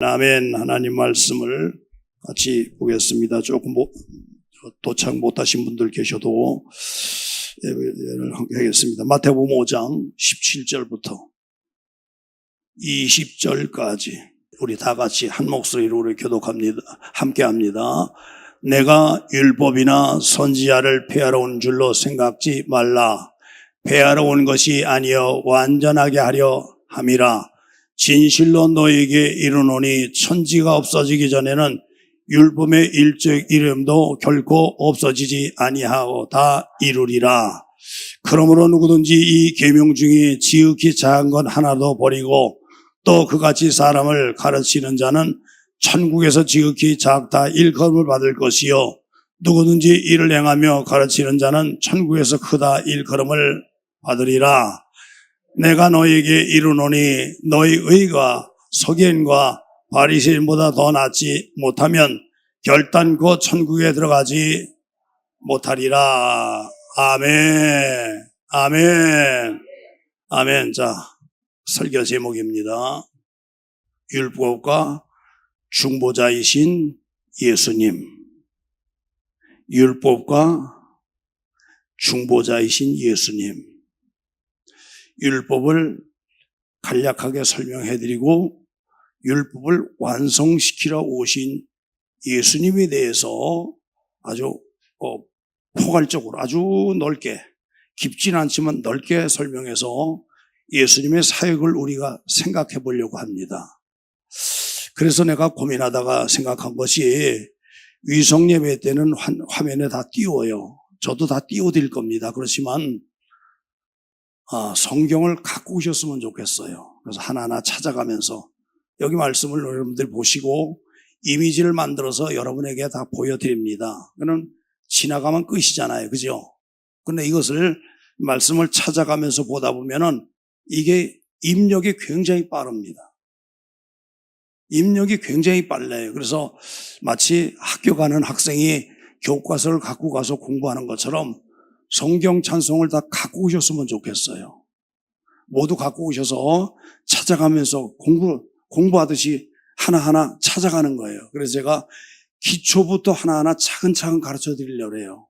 아멘. 하나님 말씀을 같이 보겠습니다. 조금 도착 못하신 분들 계셔도 예배를 하겠습니다. 마태복음 5장 17절부터 20절까지 우리 다 같이 한 목소리로 우리 교독합니다. 함께합니다. 내가 율법이나 선지자를 폐하러 온 줄로 생각지 말라. 폐하러 온 것이 아니여 완전하게 하려 함이라. 진실로 너에게 이르노니 천지가 없어지기 전에는 율법의 일적 이름도 결코 없어지지 아니하고 다 이루리라. 그러므로 누구든지 이 계명 중에 지극히 작은 것 하나도 버리고 또 그같이 사람을 가르치는 자는 천국에서 지극히 작다 일컬음을 받을 것이요 누구든지 이를 행하며 가르치는 자는 천국에서 크다 일컬음을 받으리라. 내가 너에게 이르노니 너희 의가 서기관과 바리새인보다 더 낫지 못하면 결단코 천국에 들어가지 못하리라. 아멘. 아멘. 아멘. 자, 설교 제목입니다. 율법과 중보자이신 예수님. 율법과 중보자이신 예수님. 율법을 간략하게 설명해드리고 율법을 완성시키러 오신 예수님에 대해서 아주 포괄적으로 아주 넓게 깊진 않지만 넓게 설명해서 예수님의 사역을 우리가 생각해 보려고 합니다. 그래서 내가 고민하다가 생각한 것이 위성예배 때는 화면에 다 띄워요. 저도 다 띄워드릴 겁니다. 그렇지만 성경을 갖고 오셨으면 좋겠어요. 그래서 하나하나 찾아가면서 여기 말씀을 여러분들 보시고 이미지를 만들어서 여러분에게 다 보여드립니다. 그는 지나가면 끝이잖아요. 그죠? 근데 이것을 말씀을 찾아가면서 보다 보면은 이게 입력이 굉장히 빠릅니다. 입력이 굉장히 빨라요. 그래서 마치 학교 가는 학생이 교과서를 갖고 가서 공부하는 것처럼 성경 찬송을 다 갖고 오셨으면 좋겠어요. 모두 갖고 오셔서 찾아가면서 공부하듯이 하나하나 찾아가는 거예요. 그래서 제가 기초부터 하나하나 차근차근 가르쳐 드리려고 해요.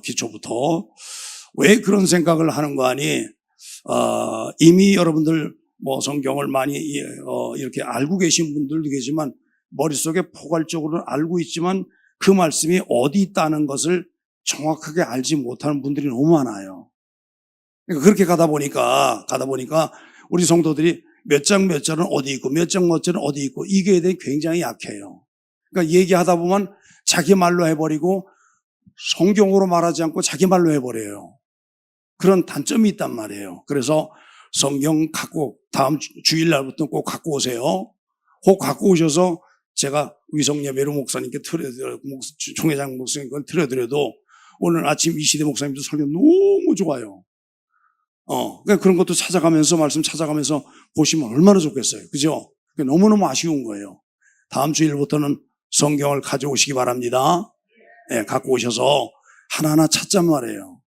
기초부터. 왜 그런 생각을 하는 거 아니? 이미 여러분들 성경을 많이 이렇게 알고 계신 분들도 계지만 머릿속에 포괄적으로는 알고 있지만 그 말씀이 어디 있다는 것을 정확하게 알지 못하는 분들이 너무 많아요. 그러니까 그렇게 가다 보니까 우리 성도들이 몇 장 몇 절은 어디 있고 몇 장 몇 절은 어디 있고 이게 대해 굉장히 약해요. 그러니까 얘기하다 보면 자기 말로 해버리고 성경으로 말하지 않고 자기 말로 해버려요. 그런 단점이 있단 말이에요. 그래서 성경 갖고 다음 주일날부터 꼭 갖고 오세요. 꼭 갖고 오셔서 제가 위성예배로 목사님께 총회장 목사님께 틀어드려도 오늘 아침 이시대 목사님도 설교 너무 좋아요. 그러니까 그런 것도 찾아가면서 말씀 찾아가면서 보시면 얼마나 좋겠어요. 그죠? 너무너무 아쉬운 거예요. 다음 주일부터는 성경을 가져오시기 바랍니다. 네, 갖고 오셔서 하나하나 찾잔 말이에요.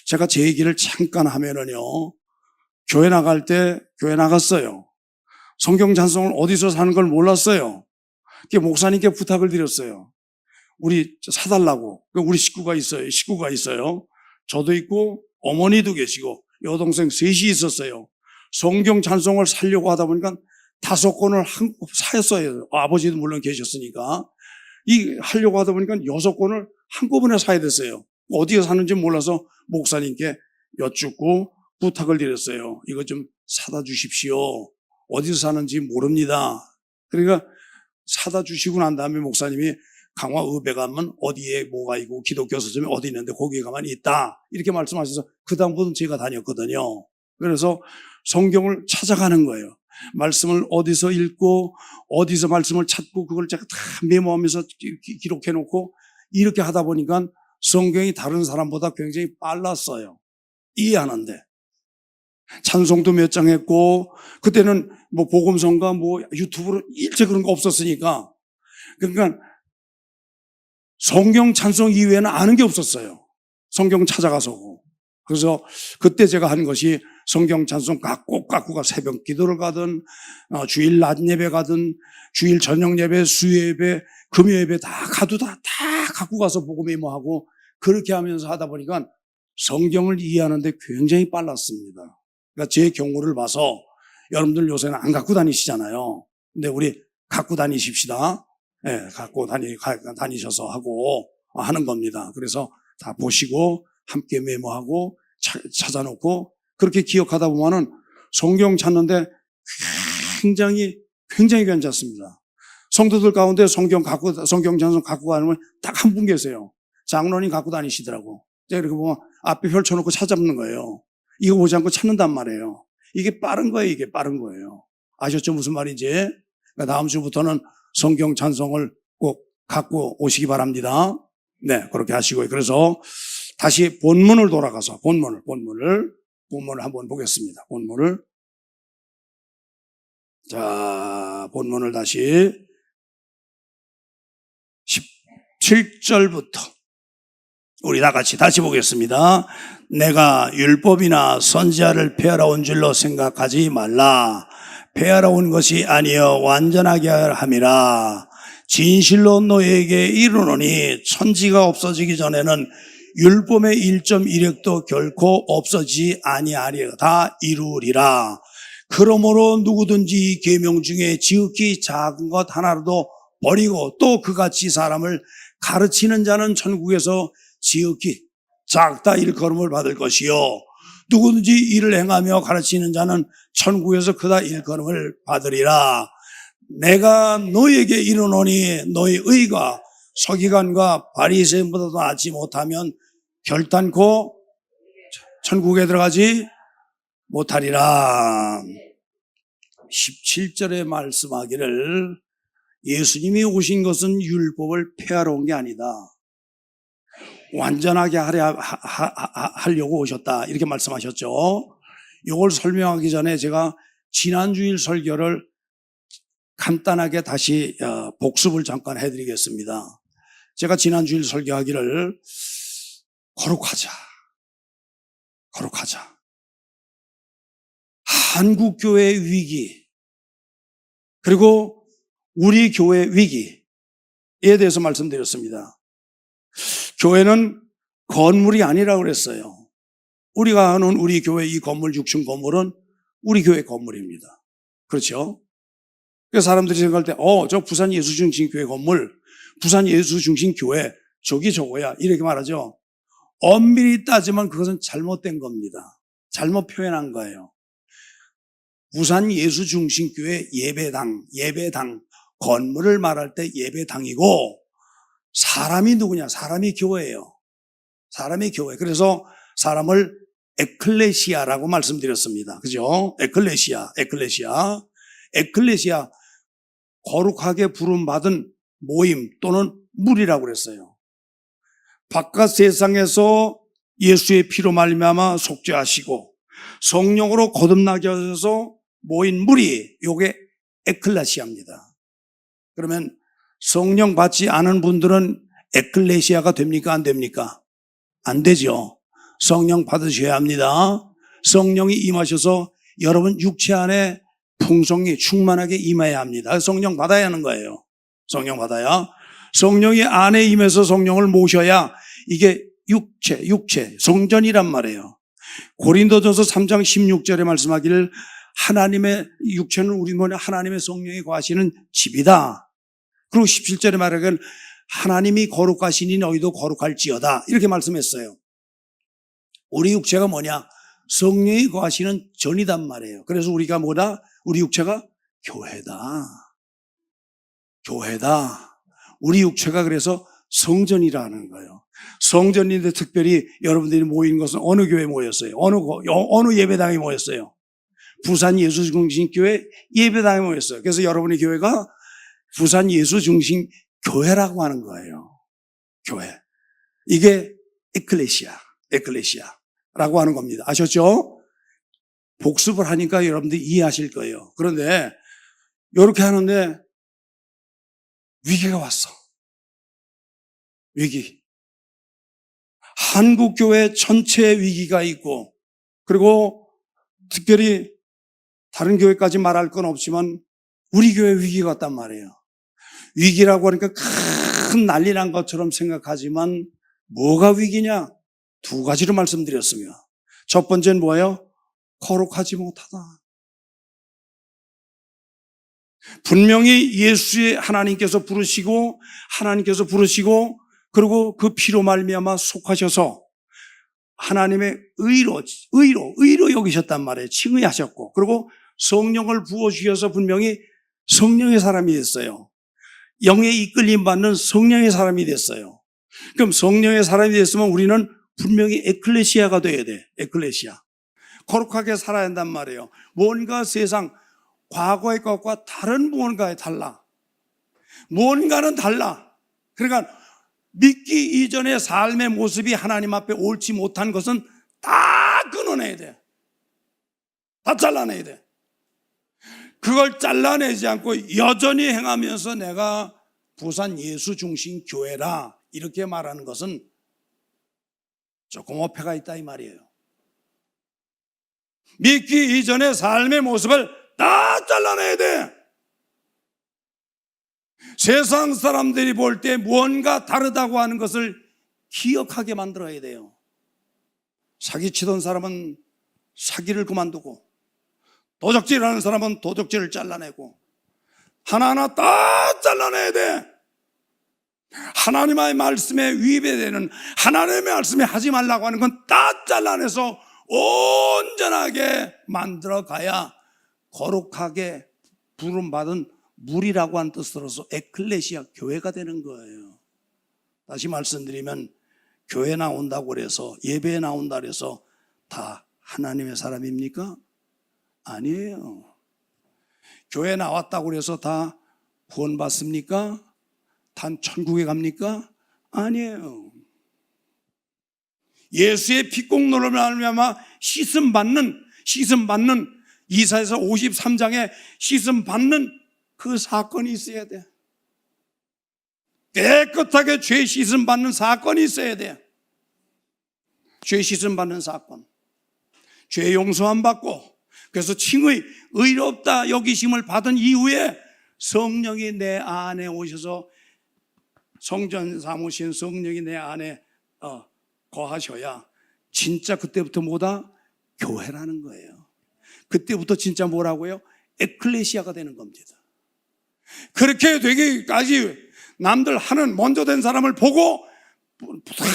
제가 제 얘기를 잠깐 하면은요, 교회 나갈 때 교회 나갔어요. 성경 찬송을 어디서 사는 걸 몰랐어요. 목사님께 부탁을 드렸어요. 우리 사달라고. 우리 식구가 있어요. 저도 있고 어머니도 계시고 여동생 셋이 있었어요. 성경 찬송을 사려고 하다 보니까 5권을 사였어요. 아버지도 물론 계셨으니까. 하려고 하다 보니까 6권을 한꺼번에 사야 됐어요. 어디에 사는지 몰라서 목사님께 여쭙고 부탁을 드렸어요. 이거 좀 사다 주십시오. 어디서 사는지 모릅니다. 그러니까 사다 주시고 난 다음에 목사님이 강화읍에 가면 어디에 뭐가 있고 기독교 서점이 어디 있는데 거기에 가면 있다. 이렇게 말씀하셔서 그다음부터는 제가 다녔거든요. 그래서 성경을 찾아가는 거예요. 말씀을 어디서 읽고 어디서 말씀을 찾고 그걸 제가 다 메모하면서 기록해 놓고 이렇게 하다 보니까 성경이 다른 사람보다 굉장히 빨랐어요. 이해하는데. 찬송도 몇 장 했고 그때는 복음성가 유튜브로 일체 그런 거 없었으니까 그러니까 성경 찬송 이외에는 아는 게 없었어요. 성경 찾아가서. 그래서 그때 제가 한 것이 성경 찬송 꼭 갖고 가. 새벽 기도를 가든 주일 낮 예배 가든 주일 저녁 예배, 수요 예배, 금요 예배 다 가도 다 갖고 가서 복음 메모하고 그렇게 하면서 하다 보니까 성경을 이해하는데 굉장히 빨랐습니다. 그러니까 제 경우를 봐서 여러분들 요새는 안 갖고 다니시잖아요. 근데 우리 갖고 다니십시다. 네, 갖고 다니셔서 하고 하는 겁니다. 그래서 다 보시고 함께 메모하고 찾아놓고 그렇게 기억하다 보면은 성경 찾는데 굉장히 괜찮습니다. 성도들 가운데 성경 찬송 갖고 가는 딱 한 분 계세요. 장로님 갖고 다니시더라고. 제가 이렇게 보면 앞에 펼쳐놓고 찾아보는 거예요. 이거 보지 않고 찾는단 말이에요. 이게 빠른 거예요. 이게 빠른 거예요. 아셨죠? 무슨 말인지? 그러니까 다음 주부터는 성경 찬송을 꼭 갖고 오시기 바랍니다. 네, 그렇게 하시고요. 그래서 다시 본문을 돌아가서 본문을 한번 보겠습니다. 본문을 다시 17절부터 우리 다 같이 다시 보겠습니다. 내가 율법이나 선지자를 폐하러 온 줄로 생각하지 말라. 폐하러 온 것이 아니여 완전하게 함이라. 진실로 너에게 이르노니 천지가 없어지기 전에는 율법의 1.1획도 결코 없어지지 아니하리라. 다 이루리라. 그러므로 누구든지 이 계명 중에 지극히 작은 것 하나라도 버리고 또 그같이 사람을 가르치는 자는 천국에서 지극히 작다 일컬음을 받을 것이요 누구든지 이를 행하며 가르치는 자는 천국에서 그다 일컬음을 받으리라. 내가 너에게 이르노니 너희 의가 서기관과 바리새인보다도 낫지 못하면 결단코 천국에 들어가지 못하리라. 17절에 말씀하기를 예수님이 오신 것은 율법을 폐하러 온 게 아니다. 완전하게 하려고 오셨다. 이렇게 말씀하셨죠. 이걸 설명하기 전에 제가 지난주일 설교를 간단하게 다시 복습을 잠깐 해드리겠습니다. 제가 지난주일 설교하기를 거룩하자. 한국교회의 위기, 그리고 우리 교회의 위기에 대해서 말씀드렸습니다. 교회는 건물이 아니라고 그랬어요. 우리가 하는 우리 교회 이 건물 6층 건물은 우리 교회 건물입니다. 그렇죠? 그래서 사람들이 생각할 때 저 부산 예수중심교회 건물, 부산 예수중심교회 저기 저거야 이렇게 말하죠. 엄밀히 따지면 그것은 잘못된 겁니다. 잘못 표현한 거예요. 부산 예수중심교회 예배당 건물을 말할 때 예배당이고 사람이 누구냐? 사람이 교회예요. 사람이 교회. 그래서 사람을 에클레시아라고 말씀드렸습니다. 그죠? 에클레시아. 거룩하게 부름받은 모임 또는 무리라고 그랬어요. 바깥 세상에서 예수의 피로 말미암아 속죄하시고 성령으로 거듭나게 하셔서 모인 무리, 요게 에클레시아입니다. 그러면 성령 받지 않은 분들은 에클레시아가 됩니까? 안 됩니까? 안 되죠. 성령 받으셔야 합니다. 성령이 임하셔서 여러분 육체 안에 풍성히 충만하게 임해야 합니다. 성령 받아야 하는 거예요. 성령 받아야. 성령이 안에 임해서 성령을 모셔야 이게 육체, 성전이란 말이에요. 고린도전서 3장 16절에 말씀하기를 하나님의 육체는 우리 몸에 하나님의 성령이 거하시는 집이다. 그리고 17절에 말하기를 하나님이 거룩하시니 너희도 거룩할지어다. 이렇게 말씀했어요. 우리 육체가 뭐냐? 성령이 거하시는 전이단 말이에요. 그래서 우리가 뭐다? 우리 육체가 교회다. 우리 육체가 그래서 성전이라는 거예요. 성전인데 특별히 여러분들이 모인 것은 어느 교회에 모였어요? 어느 예배당에 모였어요? 부산 예수중심교회 예배당에 모였어요. 그래서 여러분의 교회가 부산 예수중심교회라고 하는 거예요. 교회. 이게 에클레시아라고 하는 겁니다. 아셨죠? 복습을 하니까 여러분들이 이해하실 거예요. 그런데 이렇게 하는데 위기가 왔어. 위기. 한국교회 전체의 위기가 있고, 그리고 특별히 다른 교회까지 말할 건 없지만 우리 교회 위기가 왔단 말이에요. 위기라고 하니까 큰 난리 난 것처럼 생각하지만 뭐가 위기냐? 두 가지로 말씀드렸으며, 첫 번째는 뭐예요? 거룩하지 못하다. 분명히 예수의 하나님께서 부르시고 그리고 그 피로 말미암아 속하셔서 하나님의 의로 여기셨단 말이에요. 칭의하셨고, 그리고 성령을 부어주셔서 분명히 성령의 사람이 됐어요. 영의 이끌림 받는 성령의 사람이 됐어요. 그럼 성령의 사람이 됐으면 우리는 분명히 에클레시아가 돼야 돼. 에클레시아. 거룩하게 살아야 한단 말이에요. 뭔가 세상 과거의 것과 다른 무언가에 달라. 무언가는 달라. 그러니까 믿기 이전의 삶의 모습이 하나님 앞에 옳지 못한 것은 다 끊어내야 돼. 다 잘라내야 돼. 그걸 잘라내지 않고 여전히 행하면서 내가 부산 예수 중심 교회라 이렇게 말하는 것은 조금 어폐가 있다 이 말이에요. 믿기 이전의 삶의 모습을 다 잘라내야 돼. 세상 사람들이 볼 때 무언가 다르다고 하는 것을 기억하게 만들어야 돼요. 사기치던 사람은 사기를 그만두고, 도적질하는 사람은 도적질을 잘라내고, 하나하나 다 잘라내야 돼. 하나님의 말씀에 위배되는, 하나님의 말씀에 하지 말라고 하는 건 다 잘라내서 온전하게 만들어 가야 거룩하게 부름받은 물이라고 하는 뜻으로서 에클레시아 교회가 되는 거예요. 다시 말씀드리면 교회 나온다고 그래서, 예배에 나온다고 해서 다 하나님의 사람입니까? 아니에요. 교회 나왔다고 해서 다 구원받습니까? 단 천국에 갑니까? 아니에요. 예수의 피공로를 말미암아 씻음 받는 이사야서 53장에 씻음 받는 그 사건이 있어야 돼. 깨끗하게 죄 씻음 받는 사건이 있어야 돼. 죄 씻음 받는 사건. 죄 용서함 받고, 그래서 칭의, 의롭다 여기심을 받은 이후에 성령이 내 안에 오셔서 성전 삼으신 성령이 내 안에 거하셔야 진짜 그때부터 뭐다? 교회라는 거예요. 그때부터 진짜 뭐라고요? 에클레시아가 되는 겁니다. 그렇게 되기까지 남들 하는 먼저 된 사람을 보고 부단히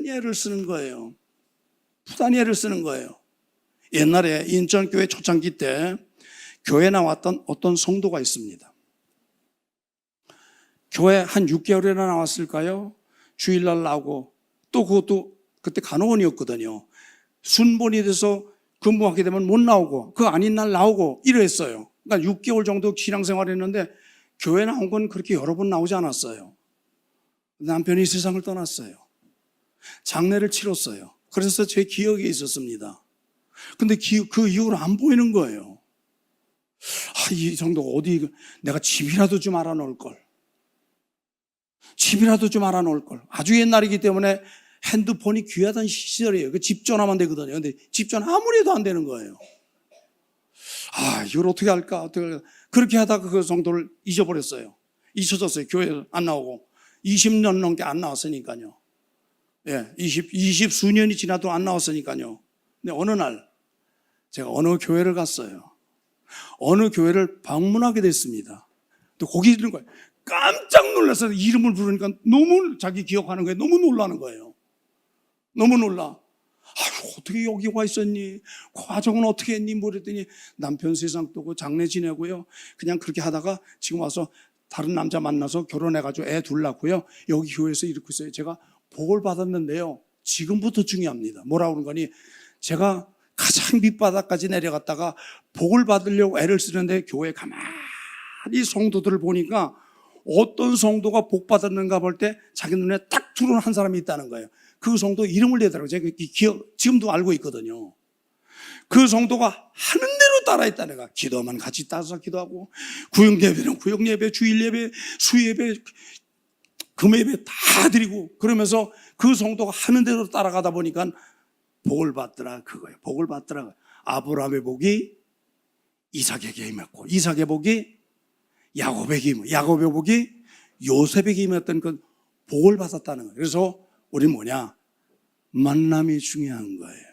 애를 쓰는 거예요. 부단히 애를 쓰는 거예요. 옛날에 인천교회 초창기 때 교회 나왔던 어떤 성도가 있습니다. 교회 한 6개월이나 나왔을까요? 주일날 나오고, 또 그것도 그때 간호원이었거든요. 순번이 돼서 근무하게 되면 못 나오고, 그 아닌 날 나오고 이랬어요. 그러니까 6개월 정도 신앙생활 했는데 교회 나온 건 그렇게 여러 번 나오지 않았어요. 남편이 세상을 떠났어요. 장례를 치렀어요. 그래서 제 기억에 있었습니다. 근데 그 이후로 안 보이는 거예요. 이 정도 어디 내가 집이라도 좀 알아놓을 걸. 집이라도 좀 알아놓을 걸. 아주 옛날이기 때문에 핸드폰이 귀하던 시절이에요. 그 집 전화만 되거든요. 근데 집 전화 아무리 해도 안 되는 거예요. 이걸 어떻게 할까? 그렇게 하다가 그 정도를 잊어버렸어요. 잊혀졌어요. 교회 안 나오고. 20년 넘게 안 나왔으니까요. 예, 20 수년이 지나도 안 나왔으니까요. 근데 어느 날 제가 어느 교회를 갔어요. 어느 교회를 방문하게 됐습니다. 또 거기 있는 거예요. 깜짝 놀라서 이름을 부르니까 너무 자기 기억하는 거예요. 너무 놀라는 거예요. 너무 놀라. 어떻게 여기 와 있었니? 과정은 어떻게 했니? 그랬더니 남편 세상 두고 장례 지내고요. 그냥 그렇게 하다가 지금 와서 다른 남자 만나서 결혼해가지고 애 둘 낳고요. 여기 교회에서 이렇게 있어요. 제가 복을 받았는데요. 지금부터 중요합니다. 뭐라고 그런 거니? 제가 가장 밑바닥까지 내려갔다가 복을 받으려고 애를 쓰는데 교회 가만히 성도들을 보니까 어떤 성도가 복 받았는가 볼 때 자기 눈에 딱 들어오는 한 사람이 있다는 거예요. 그 성도 이름을 내더라고요. 제가 지금도 알고 있거든요. 그 성도가 하는 대로 따라했다. 내가 기도만 같이 따라서 기도하고, 구역예배는 구역예배, 주일예배, 수예배, 금예배 다 드리고, 그러면서 그 성도가 하는 대로 따라가다 보니까 복을 받더라 그거예요. 복을 받더라. 아브라함의 복이 이삭에게 임했고, 이삭의 복이 야곱에게 임했고, 야곱의 복이 요셉에게 임했던 그 복을 받았다는 거예요. 그래서 우리는 뭐냐? 만남이 중요한 거예요.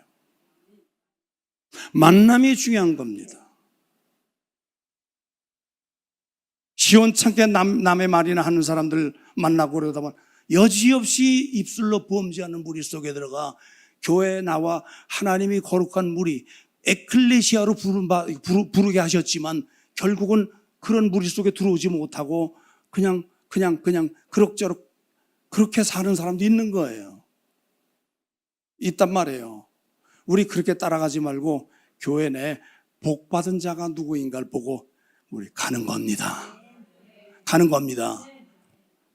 만남이 중요한 겁니다. 시원찮게 남의 말이나 하는 사람들 만나고 그러다 보면 여지없이 입술로 범죄하는 무리 속에 들어가 교회에 나와 하나님이 거룩한 무리, 에클레시아로 부르게 하셨지만 결국은 그런 무리 속에 들어오지 못하고 그냥 그럭저럭 그렇게 사는 사람도 있는 거예요. 있단 말이에요. 우리 그렇게 따라가지 말고 교회 내 복받은 자가 누구인가를 보고 우리 가는 겁니다. 가는 겁니다.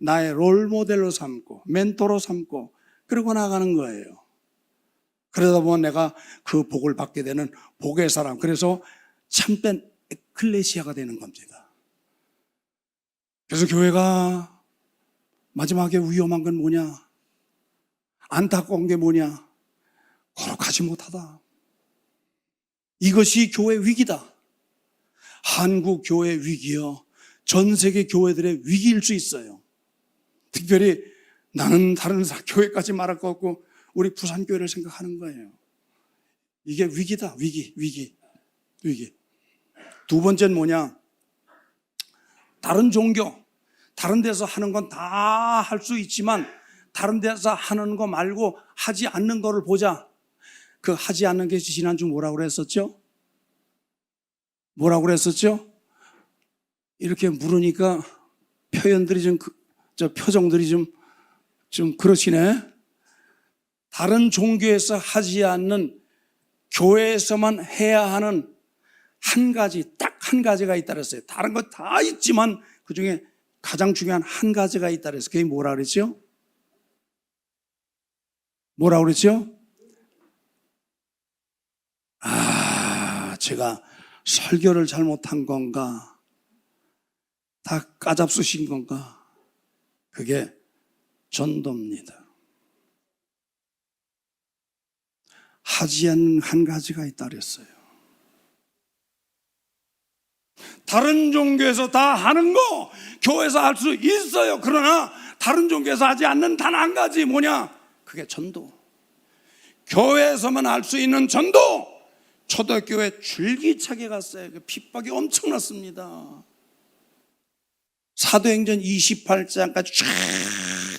나의 롤 모델로 삼고 멘토로 삼고 그러고 나가는 거예요. 그러다 보면 내가 그 복을 받게 되는 복의 사람, 그래서 참된 에클레시아가 되는 겁니다. 그래서 교회가 마지막에 위험한 건 뭐냐? 안타까운 게 뭐냐? 거룩하지 못하다. 이것이 교회 위기다. 한국 교회 위기요, 전 세계 교회들의 위기일 수 있어요. 특별히 나는 다른 교회까지 말할 것 같고 우리 부산교회를 생각하는 거예요. 이게 위기다. 위기. 두 번째는 뭐냐? 다른 종교, 다른 데서 하는 건 다 할 수 있지만 다른 데서 하는 거 말고 하지 않는 거를 보자. 그 하지 않는 게 지난주 뭐라고 그랬었죠? 이렇게 물으니까 표현들이 표정들이 좀 그러시네. 다른 종교에서 하지 않는 교회에서만 해야 하는 딱 한 가지가 있다 그랬어요. 다른 거 다 있지만 그 중에 가장 중요한 한 가지가 있다 그랬어요. 그게 뭐라 그랬죠? 제가 설교를 잘못한 건가? 다 까잡수신 건가? 그게 전도입니다. 하지 않는 한 가지가 있다 그랬어요. 다른 종교에서 다 하는 거 교회에서 할 수 있어요. 그러나 다른 종교에서 하지 않는 단 한 가지 뭐냐? 그게 전도. 교회에서만 할 수 있는 전도. 초대교회 줄기차게 갔어요. 핍박이 엄청났습니다. 사도행전 28장까지 쫙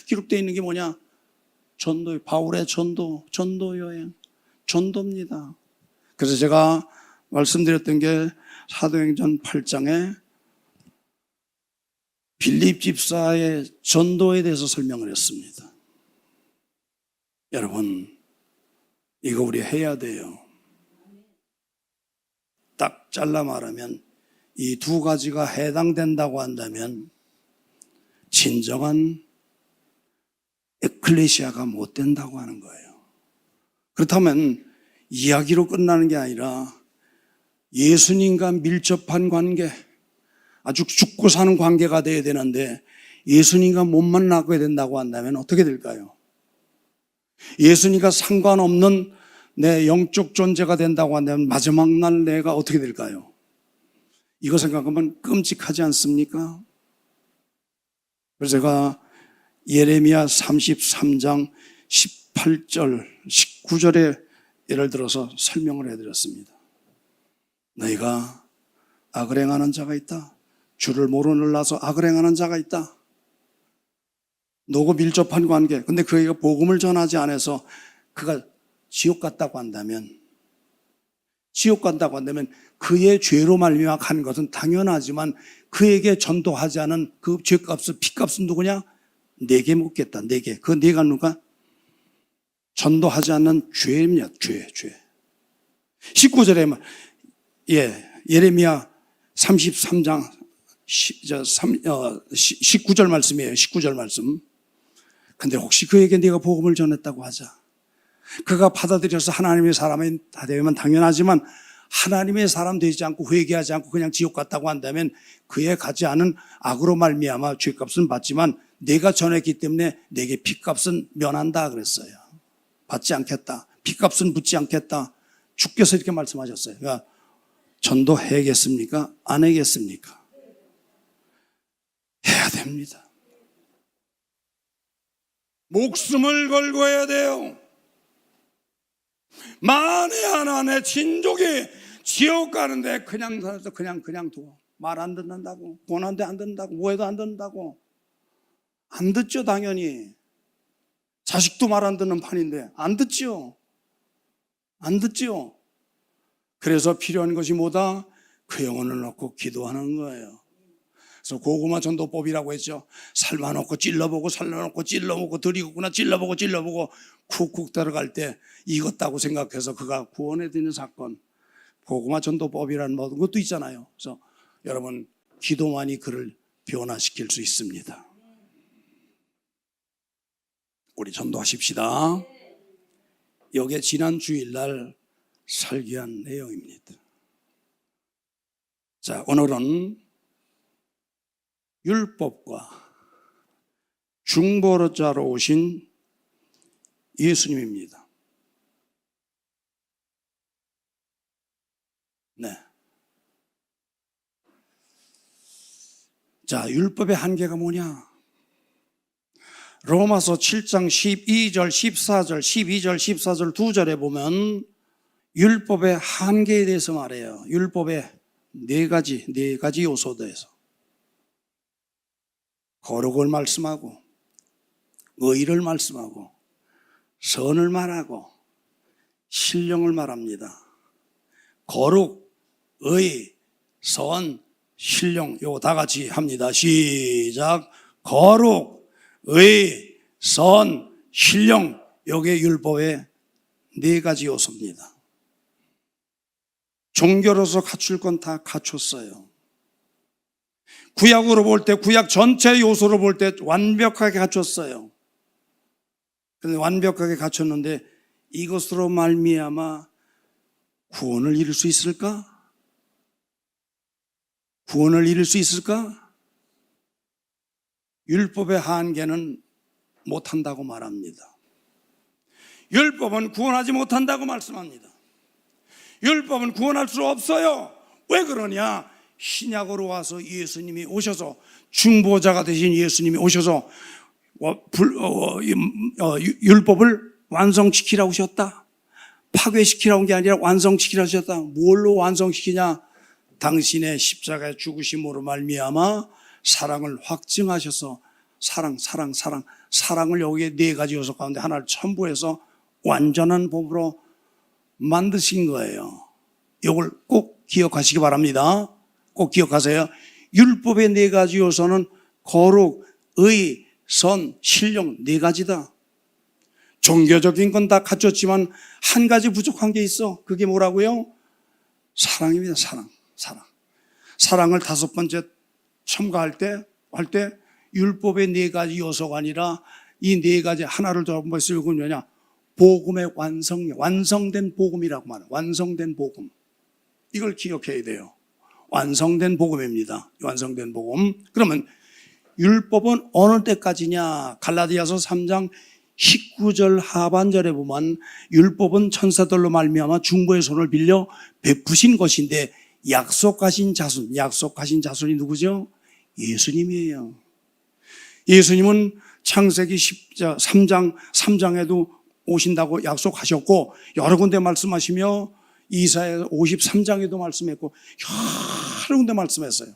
기록되어 있는 게 뭐냐? 전도, 바울의 전도 여행, 전도입니다. 그래서 제가 말씀드렸던 게 사도행전 8장에 빌립 집사의 전도에 대해서 설명을 했습니다. 여러분, 이거 우리 해야 돼요. 딱 잘라 말하면 이 두 가지가 해당된다고 한다면 진정한 에클레시아가 못 된다고 하는 거예요. 그렇다면 이야기로 끝나는 게 아니라 예수님과 밀접한 관계, 아주 죽고 사는 관계가 돼야 되는데 예수님과 못 만나게 된다고 한다면 어떻게 될까요? 예수님과 상관없는 내 영적 존재가 된다고 한다면 마지막 날 내가 어떻게 될까요? 이거 생각하면 끔찍하지 않습니까? 그래서 제가 예레미야 33장 18절, 19절에 예를 들어서 설명을 해드렸습니다. 너희가 악을 행하는 자가 있다. 주를 모르는 나서 악을 행하는 자가 있다. 너고 밀접한 관계. 근데 그가 복음을 전하지 않아서 그가 지옥 갔다고 한다면 그의 죄로 말미암아 간 것은 당연하지만 그에게 전도하지 않은 그 죄값은 피값은 누구냐? 내게 묻겠다. 내게. 그 내가 누가? 전도하지 않는 죄입니다. 죄. 19절에 예레미야 33장 19절 말씀이에요. 19절 말씀. 근데 혹시 그에게 네가 복음을 전했다고 하자. 그가 받아들여서 하나님의 사람이 다 되면 당연하지만 하나님의 사람 되지 않고 회개하지 않고 그냥 지옥 갔다고 한다면 그에 가지 않은 악으로 말미암아 죄값은 받지만 내가 전했기 때문에 내게 피값은 면한다 그랬어요. 받지 않겠다. 핏값은 붙지 않겠다. 주께서 이렇게 말씀하셨어요. 그러니까 전도해야겠습니까? 안 해야겠습니까? 해야 됩니다. 목숨을 걸고 해야 돼요. 만에 하나 내 친족이 지옥 가는데 그냥 살아서 그냥 두고 말 안 듣는다고, 권한대 안 듣는다고, 뭐해도 안 듣는다고. 안 듣죠, 당연히. 자식도 말 안 듣는 판인데 안 듣죠. 안 듣죠. 그래서 필요한 것이 뭐다? 그 영혼을 넣고 기도하는 거예요. 그래서 고구마 전도법이라고 했죠. 삶아놓고 찔러보고 삶아놓고 찔러보고 드리고구나 찔러보고 쿡쿡 들어갈 때 익었다고 생각해서 그가 구원해 드리는 사건, 고구마 전도법이라는 모든 것도 있잖아요. 그래서 여러분, 기도만이 그를 변화시킬 수 있습니다. 우리 전도하십시다. 이게 지난 주일날 설교한 내용입니다. 자, 오늘은 율법과 중보자로 오신 예수님입니다. 네. 자, 율법의 한계가 뭐냐? 로마서 7장 12절, 14절, 12절, 14절 두 절에 보면 율법의 한계에 대해서 말해요. 율법의 네 가지 요소에서 거룩을 말씀하고, 의를 말씀하고, 선을 말하고, 신령을 말합니다. 거룩, 의, 선, 신령, 요거 다 같이 합니다. 시작. 거룩, 의, 선, 신령, 요게 율법의 네 가지 요소입니다. 종교로서 갖출 건 다 갖췄어요. 구약으로 볼 때, 구약 전체 요소로 볼 때 완벽하게 갖췄어요. 그런데 완벽하게 갖췄는데 이것으로 말미암아 구원을 이룰 수 있을까? 구원을 이룰 수 있을까? 율법의 한계는 못한다고 말합니다. 율법은 구원하지 못한다고 말씀합니다. 율법은 구원할 수 없어요. 왜 그러냐? 신약으로 와서 예수님이 오셔서, 중보자가 되신 예수님이 오셔서 율법을 완성시키라고 하셨다. 파괴시키라고 한 게 아니라 완성시키라고 하셨다. 뭘로 완성시키냐? 당신의 십자가의 죽으심으로 말미암아 사랑을 확증하셔서 사랑을 여기에 네 가지 요소 가운데 하나를 첨부해서 완전한 법으로 만드신 거예요. 이걸 꼭 기억하시기 바랍니다. 꼭 기억하세요. 율법의 네 가지 요소는 거룩, 의, 선, 신령 네 가지다. 종교적인 건 다 갖췄지만 한 가지 부족한 게 있어. 그게 뭐라고요? 사랑입니다. 사랑을 다섯 번째 첨가할 때 율법의 네 가지 요소가 아니라 이 네 가지 하나를 더 한번 쓰고 뭐냐? 복음의 완성된 복음이라고 말해요. 완성된 복음. 이걸 기억해야 돼요. 완성된 복음입니다. 완성된 복음. 그러면 율법은 어느 때까지냐? 갈라디아서 3장 19절 하반절에 보면 율법은 천사들로 말미암아 중보의 손을 빌려 베푸신 것인데 약속하신 자손이 누구죠? 예수님이에요. 예수님은 창세기 3장에도 오신다고 약속하셨고 여러 군데 말씀하시며 이사야 53장에도 말씀했고 여러 군데 말씀했어요.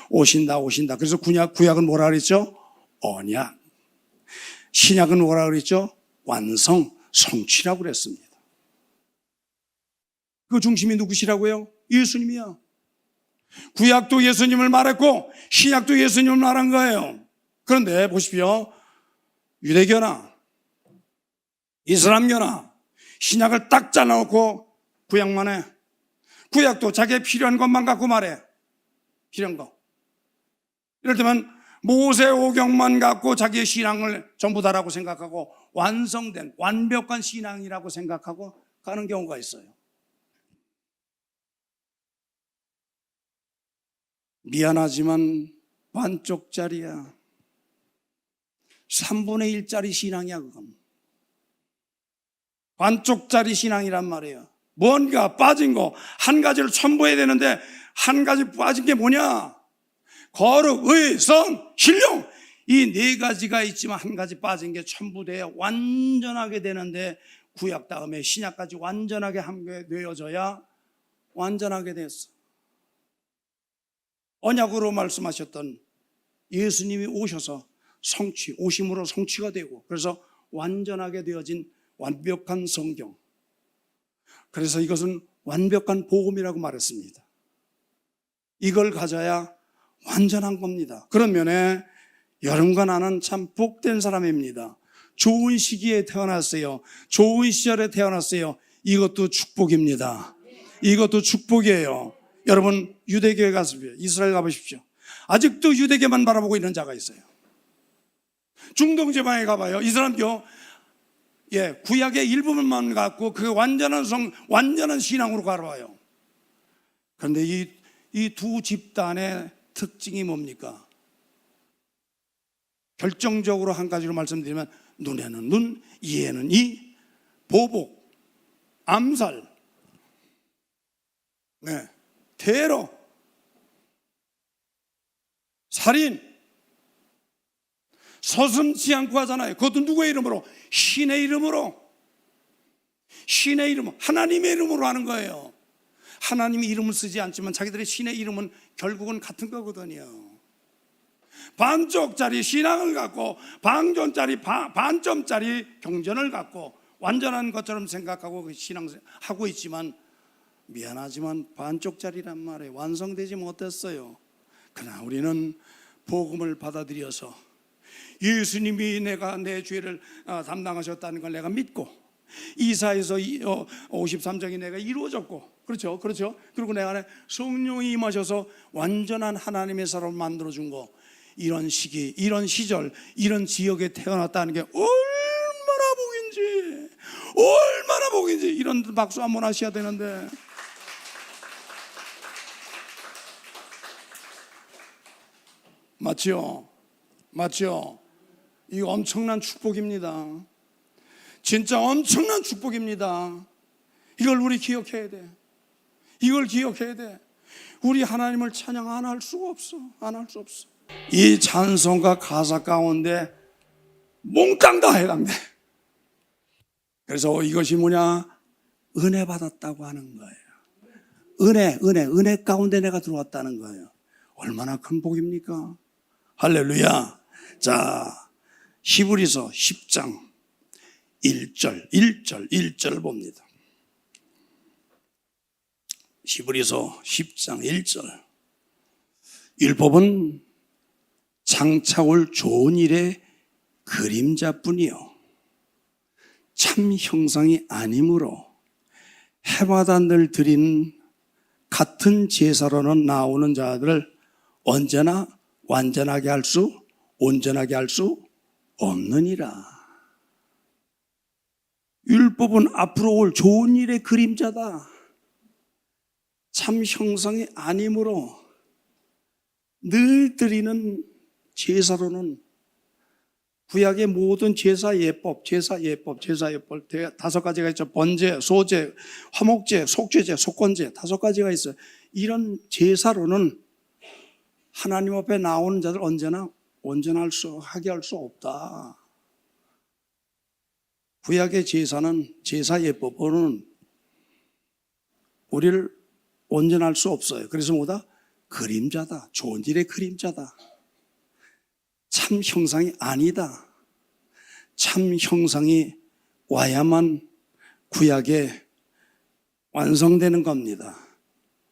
오신다. 그래서 구약은 뭐라 그랬죠? 언약. 신약은 뭐라 그랬죠? 성취라고 그랬습니다. 그 중심이 누구시라고요? 예수님이야. 구약도 예수님을 말했고 신약도 예수님을 말한 거예요. 그런데 보십시오. 유대교나 이슬람교나 신약을 딱 잘라놓고 구약만 해. 구약도 자기의 필요한 것만 갖고 말해. 필요한 거. 이럴 때면 모세 오경만 갖고 자기의 신앙을 전부 다라고 생각하고 완벽한 신앙이라고 생각하고 가는 경우가 있어요. 미안하지만 반쪽짜리야. 3분의 1짜리 신앙이야 그건. 반쪽짜리 신앙이란 말이에요. 뭔가 빠진 거 한 가지를 첨부해야 되는데 한 가지 빠진 게 뭐냐? 거룩, 의, 성, 신령, 이 네 가지가 있지만 한 가지 빠진 게 첨부돼야 완전하게 되는데, 구약 다음에 신약까지 완전하게 함께 되어져야 완전하게 됐어. 언약으로 말씀하셨던 예수님이 오셔서 오심으로 성취가 되고, 그래서 완전하게 되어진 완벽한 성경. 그래서 이것은 완벽한 복음이라고 말했습니다. 이걸 가져야 완전한 겁니다. 그런 면에 여러분과 나는 참 복된 사람입니다. 좋은 시기에 태어났어요. 좋은 시절에 태어났어요. 이것도 축복입니다. 이것도 축복이에요. 여러분, 유대교회 가십시오. 이스라엘 가보십시오. 아직도 유대교만 바라보고 있는 자가 있어요. 중동 지방에 가봐요. 이스라엘교, 구약의 일부분만 갖고 그 완전한 신앙으로 가봐요. 그런데 이 두 집단의 특징이 뭡니까? 결정적으로 한 가지로 말씀드리면, 눈에는 눈, 이에는 이, 보복, 암살, 테러, 살인, 서슴지 않고 하잖아요. 그것도 누구의 이름으로? 신의 이름으로. 신의 이름, 하나님의 이름으로 하는 거예요. 하나님의 이름을 쓰지 않지만 자기들의 신의 이름은 결국은 같은 거거든요. 반쪽짜리 신앙을 갖고 반점짜리 경전을 갖고 완전한 것처럼 생각하고 신앙하고 있지만, 미안하지만 반쪽짜리란 말이에요. 완성되지 못했어요. 그러나 우리는 복음을 받아들여서 예수님이 내 죄를 담당하셨다는 걸 내가 믿고, 이사에서 53장이 내가 이루어졌고, 그렇죠. 그리고 내 안에 성령이 임하셔서 완전한 하나님의 사람을 만들어준 거, 이런 시기, 이런 시절, 이런 지역에 태어났다는 게 얼마나 복인지 이런 박수 한번 하셔야 되는데, 맞죠? 이거 엄청난 축복입니다. 진짜 엄청난 축복입니다. 이걸 우리 기억해야 돼. 우리 하나님을 찬양 안 할 수가 없어. 이 찬송과 가사 가운데 몽땅 다 해당돼. 그래서 이것이 뭐냐? 은혜 받았다고 하는 거예요. 은혜 가운데 내가 들어왔다는 거예요. 얼마나 큰 복입니까? 할렐루야. 자, 히브리서 10장 1절 봅니다. 히브리서 10장 1절. 율법은 장차 올 좋은 일의 그림자뿐이요 참 형상이 아니므로 해마다 늘 드린 같은 제사로는 나오는 자들을 언제나 온전하게 할 수 없느니라. 율법은 앞으로 올 좋은 일의 그림자다. 참 형상이 아니므로 늘 드리는 제사로는, 구약의 모든 제사 예법 5가지가 있죠. 번제, 소제, 화목제, 속죄제, 속건제 5가지가 있어요. 이런 제사로는 하나님 앞에 나오는 자들 언제나 하게 할 수 없다. 구약의 제사 예법으로는 우리를 온전할 수 없어요. 그래서 뭐다? 그림자다. 좋은 일의 그림자다. 참 형상이 아니다. 참 형상이 와야만 구약에 완성되는 겁니다.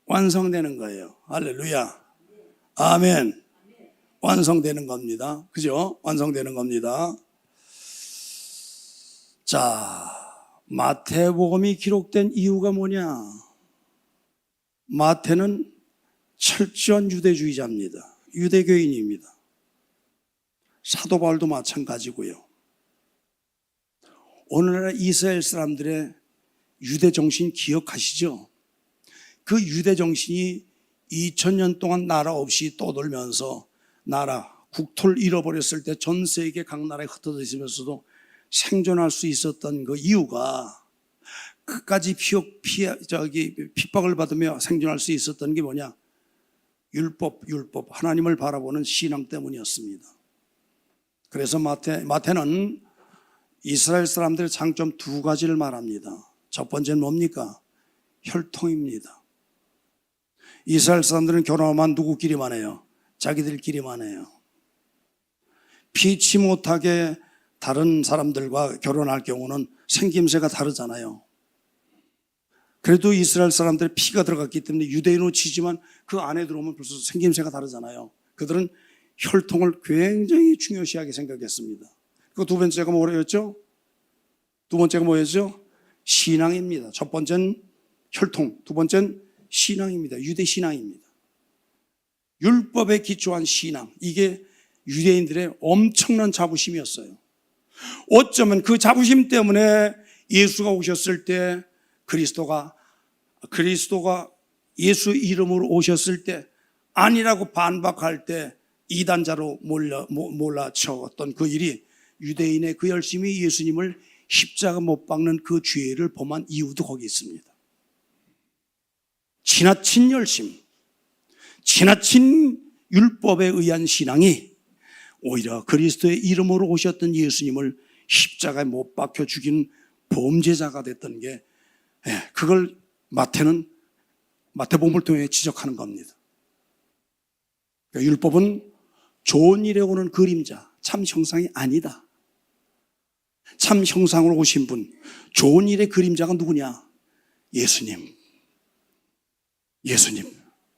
완성되는 거예요. 할렐루야. 아멘. 완성되는 겁니다. 그죠? 완성되는 겁니다. 자, 마태복음이 기록된 이유가 뭐냐? 마태는 철저한 유대주의자입니다. 유대교인입니다. 사도 바울도 마찬가지고요. 오늘날 이스라엘 사람들의 유대 정신 기억하시죠? 그 유대 정신이 2000년 동안 나라 없이 떠돌면서 국토를 잃어버렸을 때 전 세계 각 나라에 흩어져 있으면서도 생존할 수 있었던 그 이유가 끝까지 핍박을 받으며 생존할 수 있었던 게 뭐냐? 율법, 하나님을 바라보는 신앙 때문이었습니다. 그래서 마태는 이스라엘 사람들의 장점 두 가지를 말합니다. 첫 번째는 뭡니까? 혈통입니다. 이스라엘 사람들은 결혼하면 누구끼리만 해요? 자기들끼리만 해요. 피치 못하게 다른 사람들과 결혼할 경우는 생김새가 다르잖아요. 그래도 이스라엘 사람들의 피가 들어갔기 때문에 유대인으로 치지만 그 안에 들어오면 벌써 생김새가 다르잖아요. 그들은 혈통을 굉장히 중요시하게 생각했습니다. 그 두 번째가 뭐였죠? 두 번째가 뭐였죠? 신앙입니다. 첫 번째는 혈통, 두 번째는 신앙입니다. 유대 신앙입니다. 율법에 기초한 신앙, 이게 유대인들의 엄청난 자부심이었어요. 어쩌면 그 자부심 때문에 예수가 오셨을 때 그리스도가 예수 이름으로 오셨을 때 아니라고 반박할 때 이단자로 몰라쳤던 그 일이 유대인의 그 열심히 예수님을 십자가 못 박는 그 죄를 범한 이유도 거기 있습니다. 지나친 열심, 지나친 율법에 의한 신앙이 오히려 그리스도의 이름으로 오셨던 예수님을 십자가에 못 박혀 죽인 범죄자가 됐던 게, 그걸 마태복음을 통해 지적하는 겁니다. 그러니까 율법은 좋은 일에 오는 그림자, 참 형상이 아니다. 참 형상으로 오신 분, 좋은 일의 그림자가 누구냐? 예수님.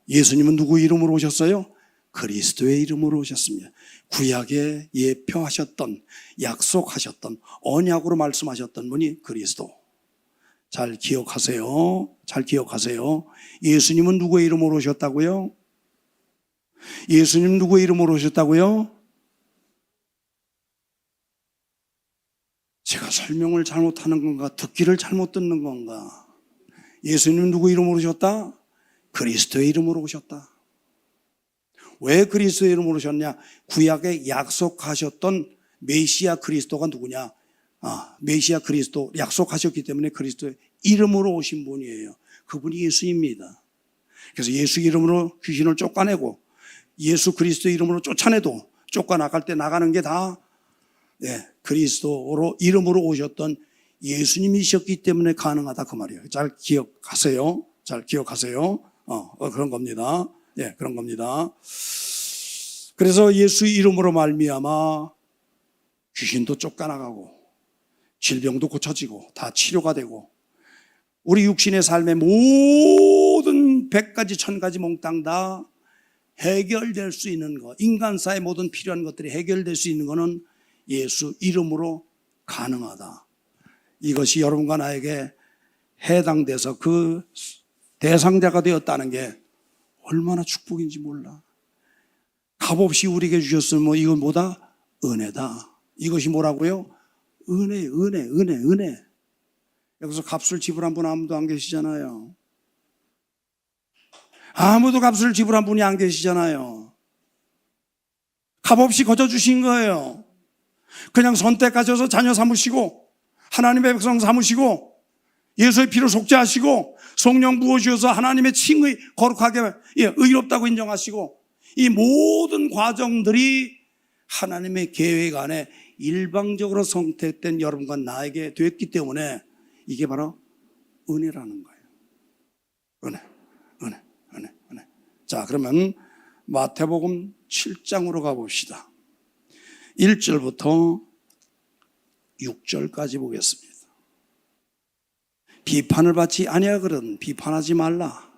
예수님은 누구 이름으로 오셨어요? 그리스도의 이름으로 오셨습니다. 구약에 예표하셨던, 약속하셨던, 언약으로 말씀하셨던 분이 그리스도. 잘 기억하세요. 잘 기억하세요. 예수님은 누구의 이름으로 오셨다고요? 예수님 누구의 이름으로 오셨다고요? 제가 설명을 잘못하는 건가? 듣기를 잘못 듣는 건가? 예수님 누구 이름으로 오셨다? 그리스도의 이름으로 오셨다. 왜 그리스도의 이름으로 오셨냐? 구약에 약속하셨던 메시아 그리스도가 누구냐? 메시아 그리스도 약속하셨기 때문에 그리스도의 이름으로 오신 분이에요. 그분이 예수입니다. 그래서 예수 이름으로 귀신을 쫓아내고 예수 그리스도의 이름으로 쫓아내도 쫓아나갈 때 나가는 게 다 그리스도로 이름으로 오셨던 예수님이셨기 때문에 가능하다 그 말이에요. 잘 기억하세요. 잘 기억하세요. 그런 겁니다. 그런 겁니다. 그래서 예수 이름으로 말미암아 귀신도 쫓겨나가고 질병도 고쳐지고 다 치료가 되고 우리 육신의 삶의 모든 100가지 1000가지 몽땅 다 해결될 수 있는 것, 인간사의 모든 필요한 것들이 해결될 수 있는 것은 예수 이름으로 가능하다. 이것이 여러분과 나에게 해당돼서 그 대상자가 되었다는 게 얼마나 축복인지 몰라. 값없이 우리에게 주셨으면 이건 뭐다? 은혜다. 이것이 뭐라고요? 은혜. 여기서 값을 지불한 분 아무도 안 계시잖아요. 아무도 값을 지불한 분이 안 계시잖아요. 값없이 거저 주신 거예요. 그냥 선택하셔서 자녀 삼으시고 하나님의 백성 삼으시고 예수의 피로 속죄하시고 성령 부어주셔서 하나님의 칭의 거룩하게 의롭다고 인정하시고 이 모든 과정들이 하나님의 계획 안에 일방적으로 선택된 여러분과 나에게 됐기 때문에 이게 바로 은혜라는 거예요. 은혜. 자, 그러면 마태복음 7장으로 가봅시다. 1절부터 6절까지 보겠습니다. 비판을 받지 아니하거든 비판하지 말라.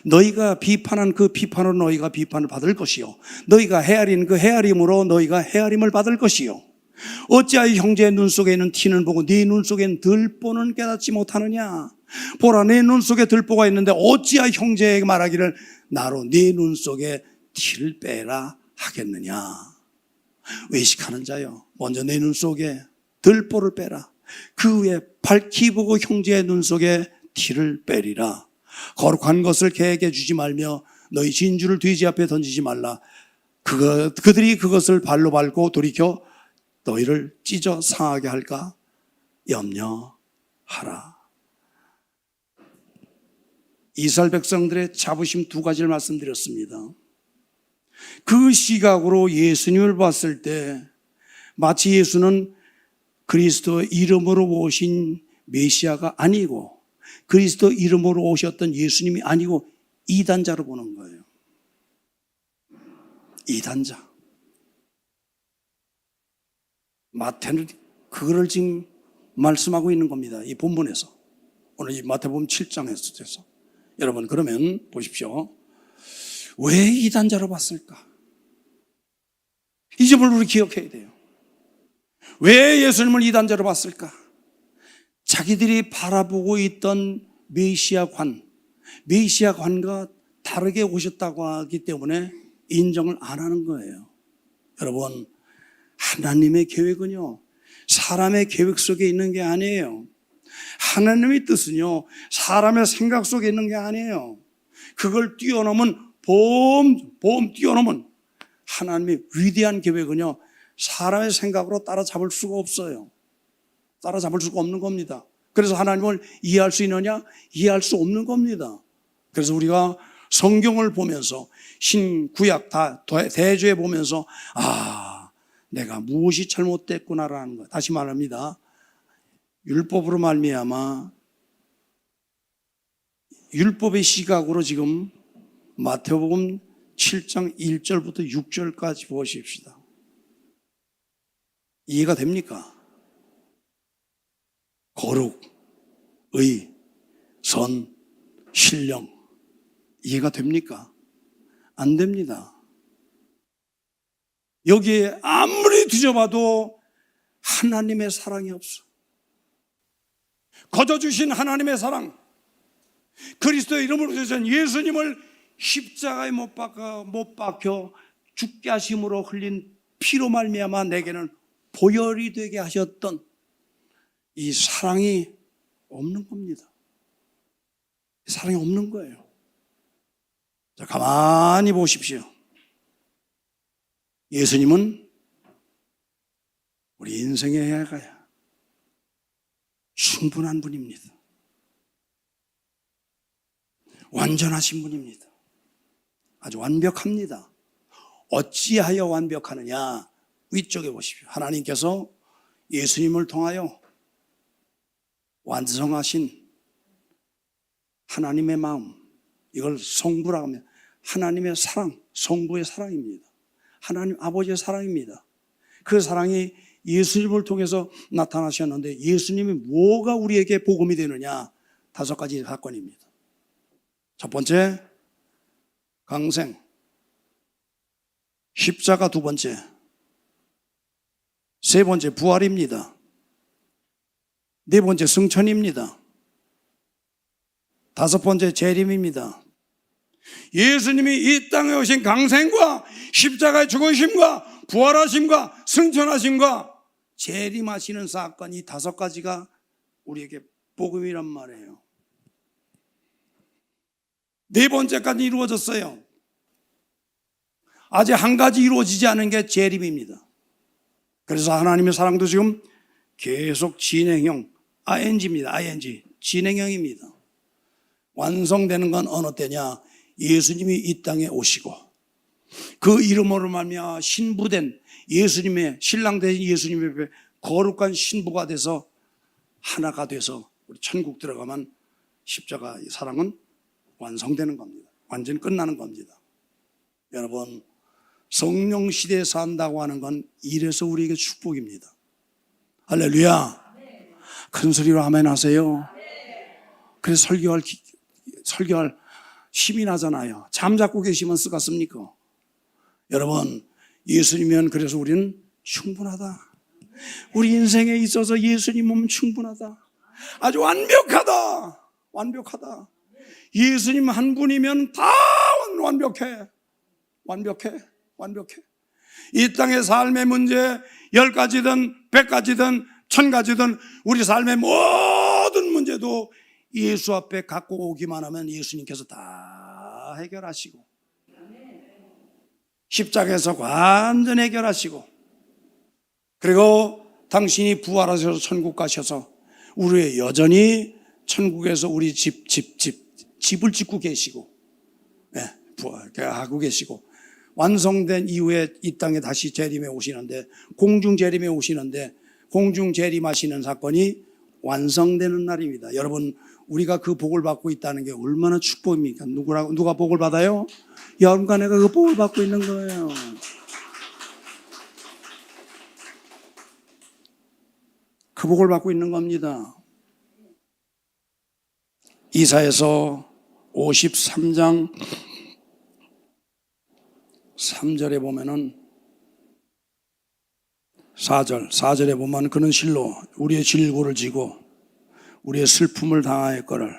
너희가 비판한 그 비판으로 너희가 비판을 받을 것이요 너희가 헤아린 그 헤아림으로 너희가 헤아림을 받을 것이요 어찌하여 형제의 눈 속에 있는 티는 보고 네 눈 속에 있는 들보는 깨닫지 못하느냐. 보라, 내 눈 속에 들보가 있는데 어찌하여 형제에게 말하기를 나로 네 눈 속에 티를 빼라 하겠느냐. 외식하는 자여, 먼저 내 눈 속에 들보를 빼라. 그 후에 밝히 보고 형제의 눈 속에 티를 빼리라. 거룩한 것을 개에게 주지 말며 너희 진주를 돼지 앞에 던지지 말라. 그들이 그것을 발로 밟고 돌이켜 너희를 찢어 상하게 할까 염려하라. 이스라엘 백성들의 자부심 두 가지를 말씀드렸습니다. 그 시각으로 예수님을 봤을 때 마치 예수는 그리스도의 이름으로 오신 메시아가 아니고 그리스도 이름으로 오셨던 예수님이 아니고 이단자로 보는 거예요. 이단자. 마태는 그거를 지금 말씀하고 있는 겁니다. 이 본문에서. 오늘 이 마태복음 7장에서. 여러분 그러면 보십시오. 왜 이단자로 봤을까? 이 점을 우리 기억해야 돼요. 왜 예수님을 이단자로 봤을까? 자기들이 바라보고 있던 메시아관과 다르게 오셨다고 하기 때문에 인정을 안 하는 거예요. 여러분, 하나님의 계획은요, 사람의 계획 속에 있는 게 아니에요. 하나님의 뜻은요, 사람의 생각 속에 있는 게 아니에요. 그걸 뛰어넘은 뛰어넘은 하나님의 위대한 계획은요, 사람의 생각으로 따라잡을 수가 없어요. 따라잡을 수가 없는 겁니다. 그래서 하나님을 이해할 수 있느냐? 이해할 수 없는 겁니다. 그래서 우리가 성경을 보면서 신구약 다 대조해 보면서 내가 무엇이 잘못됐구나라는 거. 다시 말합니다. 율법으로 말미암아 율법의 시각으로 지금 마태복음 7장 1절부터 6절까지 보십시다. 이해가 됩니까? 거룩, 의, 선, 신령 이해가 됩니까? 안 됩니다. 여기에 아무리 뒤져봐도 하나님의 사랑이 없어. 거저주신 하나님의 사랑, 그리스도의 이름으로 되신 예수님을 십자가에 못 박혀 죽게 하심으로 흘린 피로 말미암아 내게는 보혈이 되게 하셨던 이 사랑이 없는 겁니다. 사랑이 없는 거예요. 자, 가만히 보십시오. 예수님은 우리 인생의 해가야 충분한 분입니다. 완전하신 분입니다. 아주 완벽합니다. 어찌하여 완벽하느냐? 위쪽에 보십시오. 하나님께서 예수님을 통하여 완성하신 하나님의 마음, 이걸 성부라고 하면 하나님의 사랑, 성부의 사랑입니다. 하나님 아버지의 사랑입니다. 그 사랑이 예수님을 통해서 나타나셨는데 예수님이 뭐가 우리에게 복음이 되느냐? 5가지 사건입니다. 첫 번째, 강생. 십자가 2번째. 3번째, 부활입니다. 4번째, 승천입니다. 5번째, 재림입니다. 예수님이 이 땅에 오신 강생과 십자가의 죽으심과 부활하심과 승천하심과 재림하시는 사건이 5가지가 우리에게 복음이란 말이에요. 4번째까지 이루어졌어요. 아직 한 가지 이루어지지 않은 게 재림입니다. 그래서 하나님의 사랑도 지금 계속 진행형, ing입니다. ing, 진행형입니다. 완성되는 건 어느 때냐? 예수님이 이 땅에 오시고 그 이름으로 말미암아 신부된 예수님의 신랑 된 예수님의 거룩한 신부가 돼서 하나가 돼서 우리 천국 들어가면 십자가의 사랑은 완성되는 겁니다. 완전히 끝나는 겁니다. 여러분, 성령 시대에 산다고 하는 건 이래서 우리에게 축복입니다. 할렐루야. 큰 소리로 아멘 하세요. 그래서 설교할 힘이 나잖아요. 잠자고 계시면 쓰겠습니까? 여러분, 예수님이면 그래서 우리는 충분하다. 우리 인생에 있어서 예수님은 충분하다. 아주 완벽하다. 완벽하다. 예수님 한 분이면 다 완벽해. 완벽해. 이 땅의 삶의 문제 10가지든 100가지든 1000가지든 우리 삶의 모든 문제도 예수 앞에 갖고 오기만 하면 예수님께서 다 해결하시고 십자가에서 완전 해결하시고 그리고 당신이 부활하셔서 천국 가셔서 우리 여전히 천국에서 우리 집 집을 짓고 계시고, 하고 계시고, 완성된 이후에 이 땅에 다시 재림해 오시는데, 공중 재림해 오시는데, 공중 재림하시는 사건이 완성되는 날입니다. 여러분, 우리가 그 복을 받고 있다는 게 얼마나 축복입니까? 누가 복을 받아요? 여러분과 내가 그 복을 받고 있는 거예요. 그 복을 받고 있는 겁니다. 이사야서 53장 3절에 보면은 4절에 보면 그는 실로 우리의 질고를 지고 우리의 슬픔을 당하였거늘.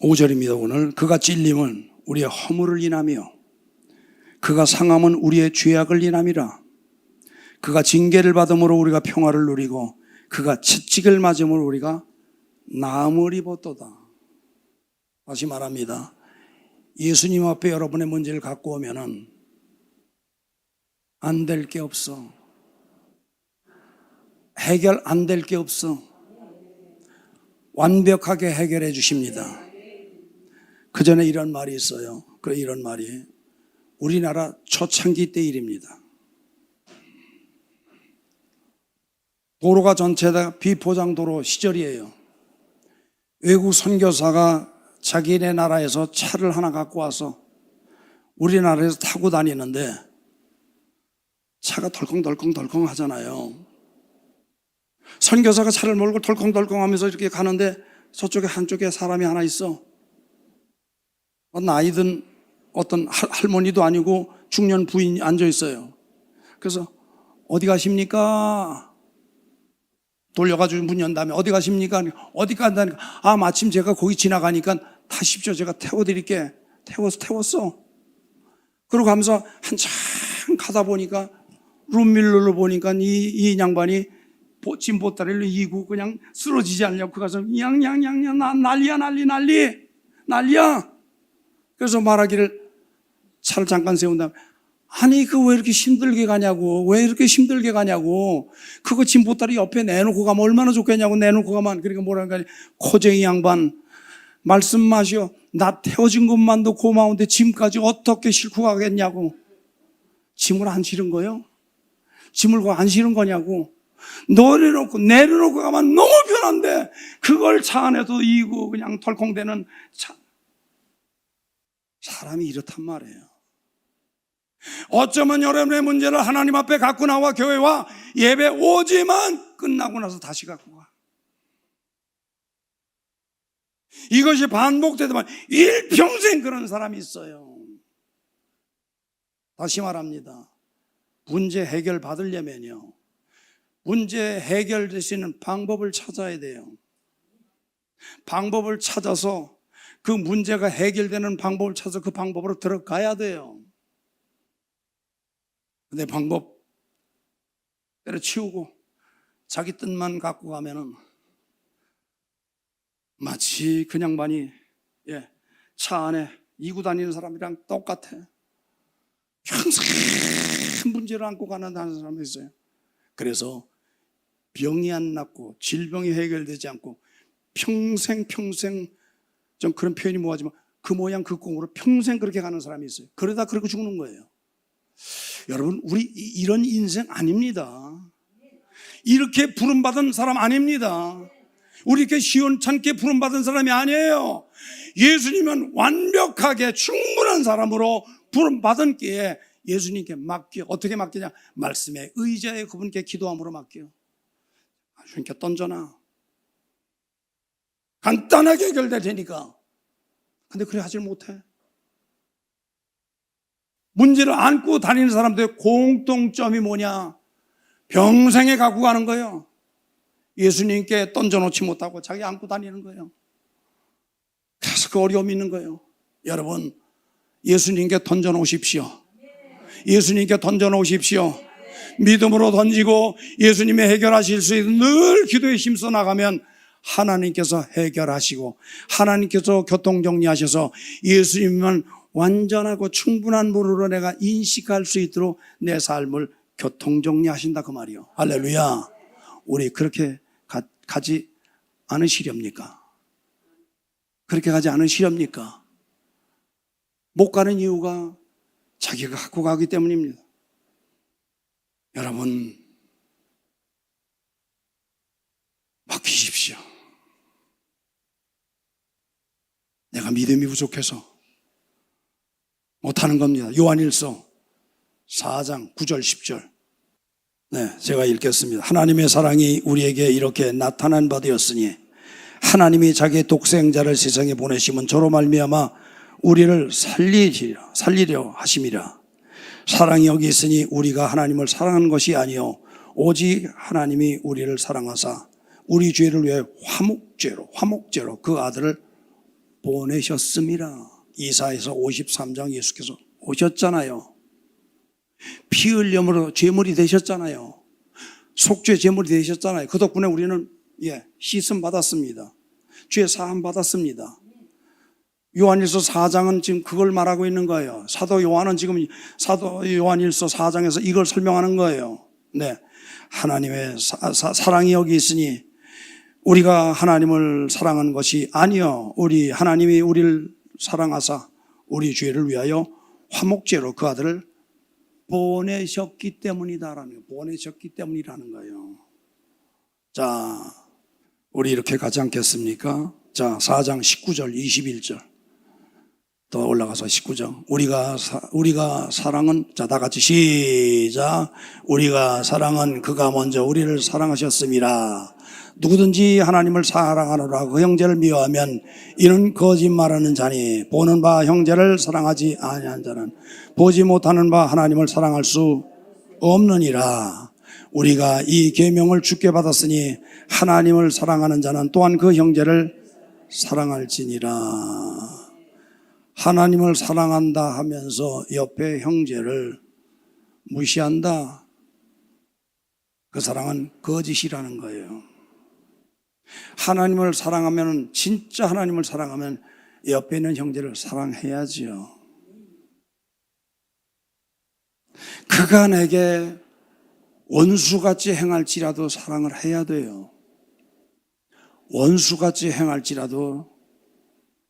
5절입니다. 오늘 그가 찔림은 우리의 허물을 인하며 그가 상함은 우리의 죄악을 인함이라. 그가 징계를 받음으로 우리가 평화를 누리고 그가 채찍을 맞음으로 우리가 나음을 입었도다. 다시 말합니다. 예수님 앞에 여러분의 문제를 갖고 오면은 안 될 게 없어. 해결 안 될 게 없어. 완벽하게 해결해 주십니다. 그 전에 이런 말이 있어요. 이런 말이 우리나라 초창기 때 일입니다. 도로가 전체 다 비포장 도로 시절이에요. 외국 선교사가 자기네 나라에서 차를 하나 갖고 와서 우리나라에서 타고 다니는데 차가 덜컹덜컹 하잖아요. 선교사가 차를 몰고 덜컹덜컹 하면서 이렇게 가는데 저쪽에 한쪽에 사람이 하나 있어. 나이든 어떤 할머니도 아니고 중년 부인이 앉아 있어요. 그래서 어디 가십니까? 돌려가지고 문 연 다음에 어디 가십니까? 어디 간다니까? 마침 제가 거기 지나가니까 타십시오. 제가 태워드릴게. 태웠어. 그러고 가면서 한참 가다 보니까 룸밀러를 보니까 이 양반이 짐 보따리를 이고 그냥 쓰러지지 않냐고 가서 양양양양 난리야. 그래서 말하기를 차를 잠깐 세운 다음에 아니 왜 이렇게 힘들게 가냐고. 그거 짐 보따리 옆에 내놓고 가면 얼마나 좋겠냐고. 내놓고 가면. 그러니까 뭐라니까 코쟁이 양반 말씀 마시오. 나 태워진 것만도 고마운데 짐까지 어떻게 싣고 가겠냐고. 짐을 안 실은 거요? 짐을 안 실은 거냐고. 내려놓고 가면 너무 편한데 그걸 차 안에도 이고 그냥 덜컹대는 사람이 이렇단 말이에요. 어쩌면 여러분의 문제를 하나님 앞에 갖고 나와 교회와 예배 오지만 끝나고 나서 다시 갖고 가. 이것이 반복되더만 일평생 그런 사람이 있어요. 다시 말합니다. 문제 해결 받으려면요, 문제 해결될 수 있는 방법을 찾아야 돼요. 방법을 찾아서 그 문제가 해결되는 방법을 찾아서 그 방법으로 들어가야 돼요. 근데 방법 때려치우고 자기 뜻만 갖고 가면은 마치 그 양반이 차 안에 이고 다니는 사람이랑 똑같아. 평생 문제를 안고 가는 사람이 있어요. 그래서 병이 안 낫고 질병이 해결되지 않고 평생 좀 그런 표현이 뭐하지만 그 모양 그 꼴으로 평생 그렇게 가는 사람이 있어요. 그러다 그러고 죽는 거예요. 여러분, 우리 이런 인생 아닙니다. 이렇게 부름받은 사람 아닙니다. 우리 이렇게 시원찮게 부름받은 사람이 아니에요. 예수님은 완벽하게 충분한 사람으로 부름받은 게 예수님께 맡겨. 어떻게 맡기냐? 말씀에 의지하여 그분께 기도함으로 맡겨. 주님께 던져놔. 간단하게 해결될 테니까. 근데 그래 하질 못해. 문제를 안고 다니는 사람들의 공통점이 뭐냐? 평생에 갖고 가는 거예요. 예수님께 던져놓지 못하고 자기 안고 다니는 거예요. 그래서 그 어려움이 있는 거예요. 여러분, 예수님께 던져놓으십시오. 예수님께 던져놓으십시오. 믿음으로 던지고 예수님이 해결하실 수 있는 늘 기도에 힘써 나가면 하나님께서 해결하시고 하나님께서 교통정리하셔서 예수님은 완전하고 충분한 분으로 내가 인식할 수 있도록 내 삶을 교통정리하신다 그 말이요. 할렐루야. 우리 그렇게 가지 않으시렵니까? 그렇게 가지 않으시렵니까? 못 가는 이유가 자기가 갖고 가기 때문입니다. 여러분, 맡기십시오. 내가 믿음이 부족해서 못하는 겁니다. 요한일서 4장 9절 10절. 네, 제가 읽겠습니다. 하나님의 사랑이 우리에게 이렇게 나타난 바 되었으니 하나님이 자기의 독생자를 세상에 보내심은 저로 말미암아 우리를 살리려 하심이라. 사랑이 여기 있으니 우리가 하나님을 사랑한 것이 아니요 오직 하나님이 우리를 사랑하사 우리 죄를 위해 화목제로 그 아들을 보내셨음이라. 이사야서 53장 예수께서 오셨잖아요. 피 흘림으로 제물이 되셨잖아요. 속죄 제물이 되셨잖아요. 그 덕분에 우리는 씻음 받았습니다. 죄 사함 받았습니다. 요한일서 4장은 지금 그걸 말하고 있는 거예요. 사도 요한은 지금 사도 요한일서 4장에서 이걸 설명하는 거예요. 네, 하나님의 사랑이 여기 있으니 우리가 하나님을 사랑한 것이 아니요 하나님이 우리를 사랑하사 우리 죄를 위하여 화목제로 그 아들을 보내셨기 때문이다라는 거예요. 보내셨기 때문이라는 거예요. 자, 우리 이렇게 가지 않겠습니까? 자, 4장 19절 21절 더 올라가서 19절. 우리가 사랑은, 자, 다 같이 시작. 우리가 사랑은 그가 먼저 우리를 사랑하셨음이라. 누구든지 하나님을 사랑하노라 그 형제를 미워하면 이는 거짓말하는 자니 보는 바 형제를 사랑하지 아니한 자는 보지 못하는 바 하나님을 사랑할 수 없느니라. 우리가 이 계명을 주께 받았으니 하나님을 사랑하는 자는 또한 그 형제를 사랑할지니라. 하나님을 사랑한다 하면서 옆에 형제를 무시한다. 그 사랑은 거짓이라는 거예요. 하나님을 사랑하면, 진짜 하나님을 사랑하면 옆에 있는 형제를 사랑해야지요. 그가 내게 원수같이 행할지라도 사랑을 해야 돼요. 원수같이 행할지라도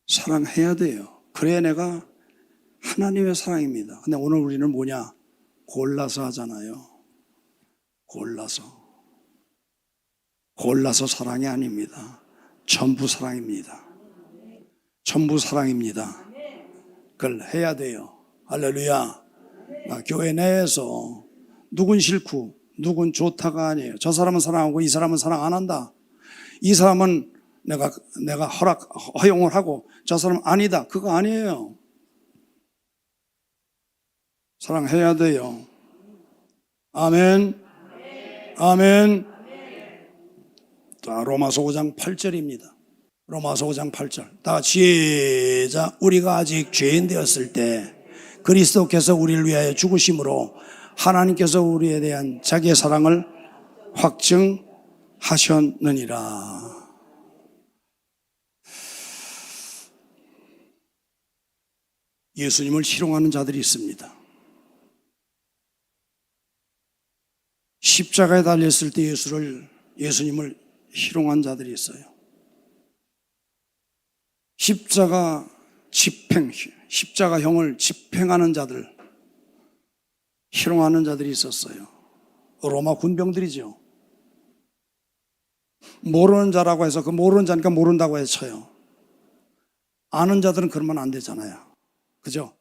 사랑해야 돼요. 그래야 내가 하나님의 사랑입니다. 근데 오늘 우리는 뭐냐? 골라서 하잖아요. 골라서 사랑이 아닙니다. 전부 사랑입니다. 전부 사랑입니다. 그걸 해야 돼요. 할렐루야. 교회 내에서 누군 싫고 누군 좋다가 아니에요. 저 사람은 사랑하고 이 사람은 사랑 안 한다. 이 사람은 내가 허용을 하고 저 사람은 아니다. 그거 아니에요. 사랑해야 돼요. 아멘. 아멘. 자, 로마서 5장 8절입니다. 로마서 5장 8절. 다 같이 시작. 우리가 아직 죄인 되었을 때 그리스도께서 우리를 위하여 죽으심으로 하나님께서 우리에 대한 자기의 사랑을 확증하셨느니라. 예수님을 희롱하는 자들이 있습니다. 십자가에 달렸을 때 예수님을 희롱한 자들이 있어요. 십자가형을 집행하는 자들, 희롱하는 자들이 있었어요. 로마 군병들이죠. 모르는 자라고 해서 그 모르는 자니까 모른다고 해서 쳐요. 아는 자들은 그러면 안 되잖아요. 그죠?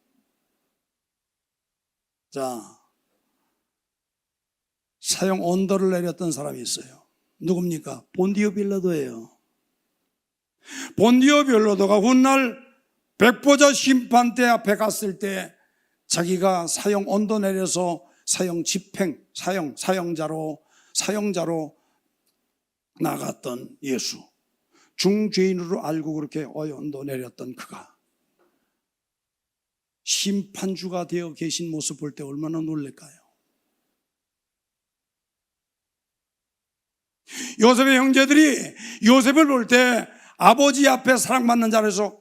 자, 사형 언더를 내렸던 사람이 있어요. 누굽니까? 본디오 빌라도예요. 본디오 빌라도가 훗날 백보자 심판대 앞에 갔을 때 자기가 사형 언도 내려서 사형자로 나갔던 예수, 중죄인으로 알고 그렇게 언도 내렸던 그가 심판주가 되어 계신 모습 볼 때 얼마나 놀랄까요? 요셉의 형제들이 요셉을 볼 때 아버지 앞에 사랑받는 자라서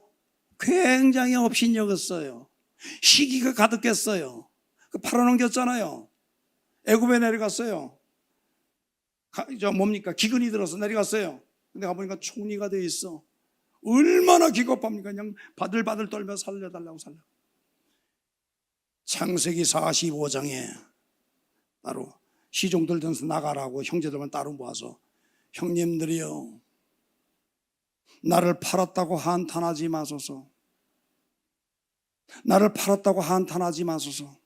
굉장히 업신여겼어요. 시기가 가득했어요. 팔아넘겼잖아요. 애굽에 내려갔어요. 기근이 들어서 내려갔어요. 근데 가보니까 총리가 돼 있어. 얼마나 기겁합니까? 그냥 바들바들 떨며 살려달라고 살려. 창세기 45장에 따로 시종들 등서 나가라고 형제들만 따로 모아서 형님들이여 나를 팔았다고 한탄하지 마소서. 나를 팔았다고 한탄하지 마소서.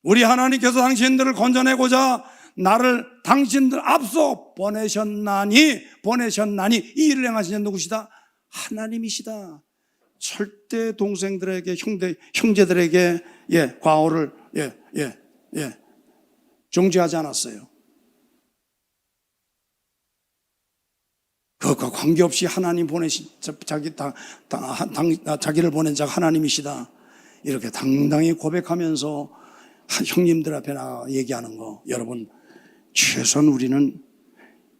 우리 하나님께서 당신들을 건져내고자 나를 당신들 앞서 보내셨나니 이 일을 행하신 누구시다? 하나님이시다. 절대 동생들에게 형제들에게 과오를 정죄하지 않았어요. 그것과 관계없이 하나님 보내신 자기를 보낸 자가 하나님이시다. 이렇게 당당히 고백하면서 형님들 앞에 나가 얘기하는 거, 여러분 최소한 우리는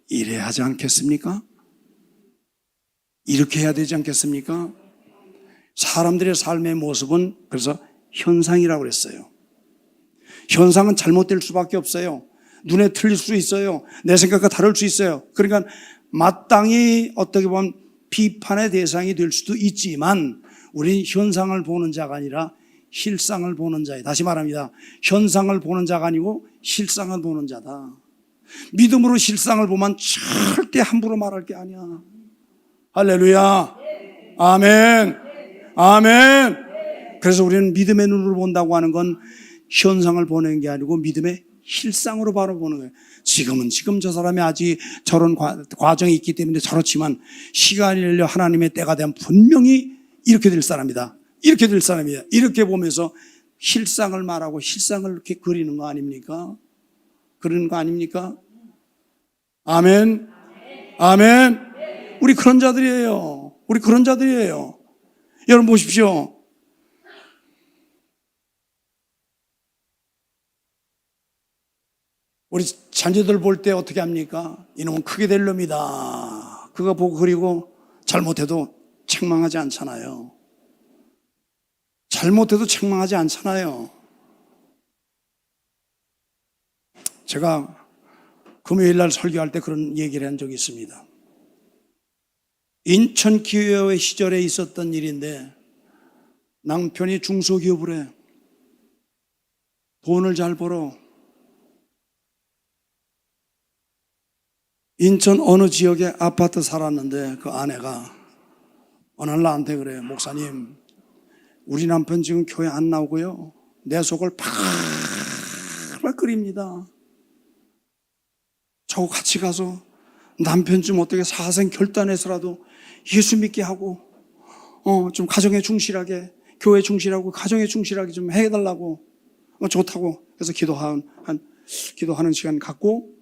이래야 하지 않겠습니까? 이렇게 해야 되지 않겠습니까? 사람들의 삶의 모습은 그래서 현상이라고 그랬어요. 현상은 잘못될 수밖에 없어요. 눈에 틀릴 수 있어요. 내 생각과 다를 수 있어요. 그러니까 마땅히 어떻게 보면 비판의 대상이 될 수도 있지만 우리는 현상을 보는 자가 아니라 실상을 보는 자예요. 다시 말합니다. 현상을 보는 자가 아니고 실상을 보는 자다. 믿음으로 실상을 보면 절대 함부로 말할 게 아니야. 할렐루야. 아멘. 아멘. 그래서 우리는 믿음의 눈으로 본다고 하는 건 현상을 보는 게 아니고 믿음의 실상으로 바로 보는 거예요. 지금 저 사람이 아직 저런 과정이 있기 때문에 저렇지만 시간이 흘려 하나님의 때가 되면 분명히 이렇게 될 사람이다. 이렇게 될 사람이야. 이렇게 보면서 실상을 말하고 실상을 이렇게 그리는 거 아닙니까? 그러는 거 아닙니까? 아멘. 아멘. 우리 그런 자들이에요. 우리 그런 자들이에요. 여러분 보십시오. 우리 자녀들 볼 때 어떻게 합니까? 이놈은 크게 될 놈이다. 그거 보고 그리고 잘못해도 책망하지 않잖아요. 잘못해도 책망하지 않잖아요. 제가 금요일 날 설교할 때 그런 얘기를 한 적이 있습니다. 인천기회의 시절에 있었던 일인데 남편이 중소기업을 해. 돈을 잘 벌어. 인천 어느 지역에 아파트 살았는데 그 아내가 어느 날 나한테 그래요. 목사님, 우리 남편 지금 교회 안 나오고요. 내 속을 팔팔 끓입니다. 저하고 같이 가서 남편 좀 어떻게 사생 결단해서라도 예수 믿게 하고 좀 가정에 충실하게, 교회 충실하고 가정에 충실하게 좀 해달라고. 좋다고. 그래서 기도하는 시간 갖고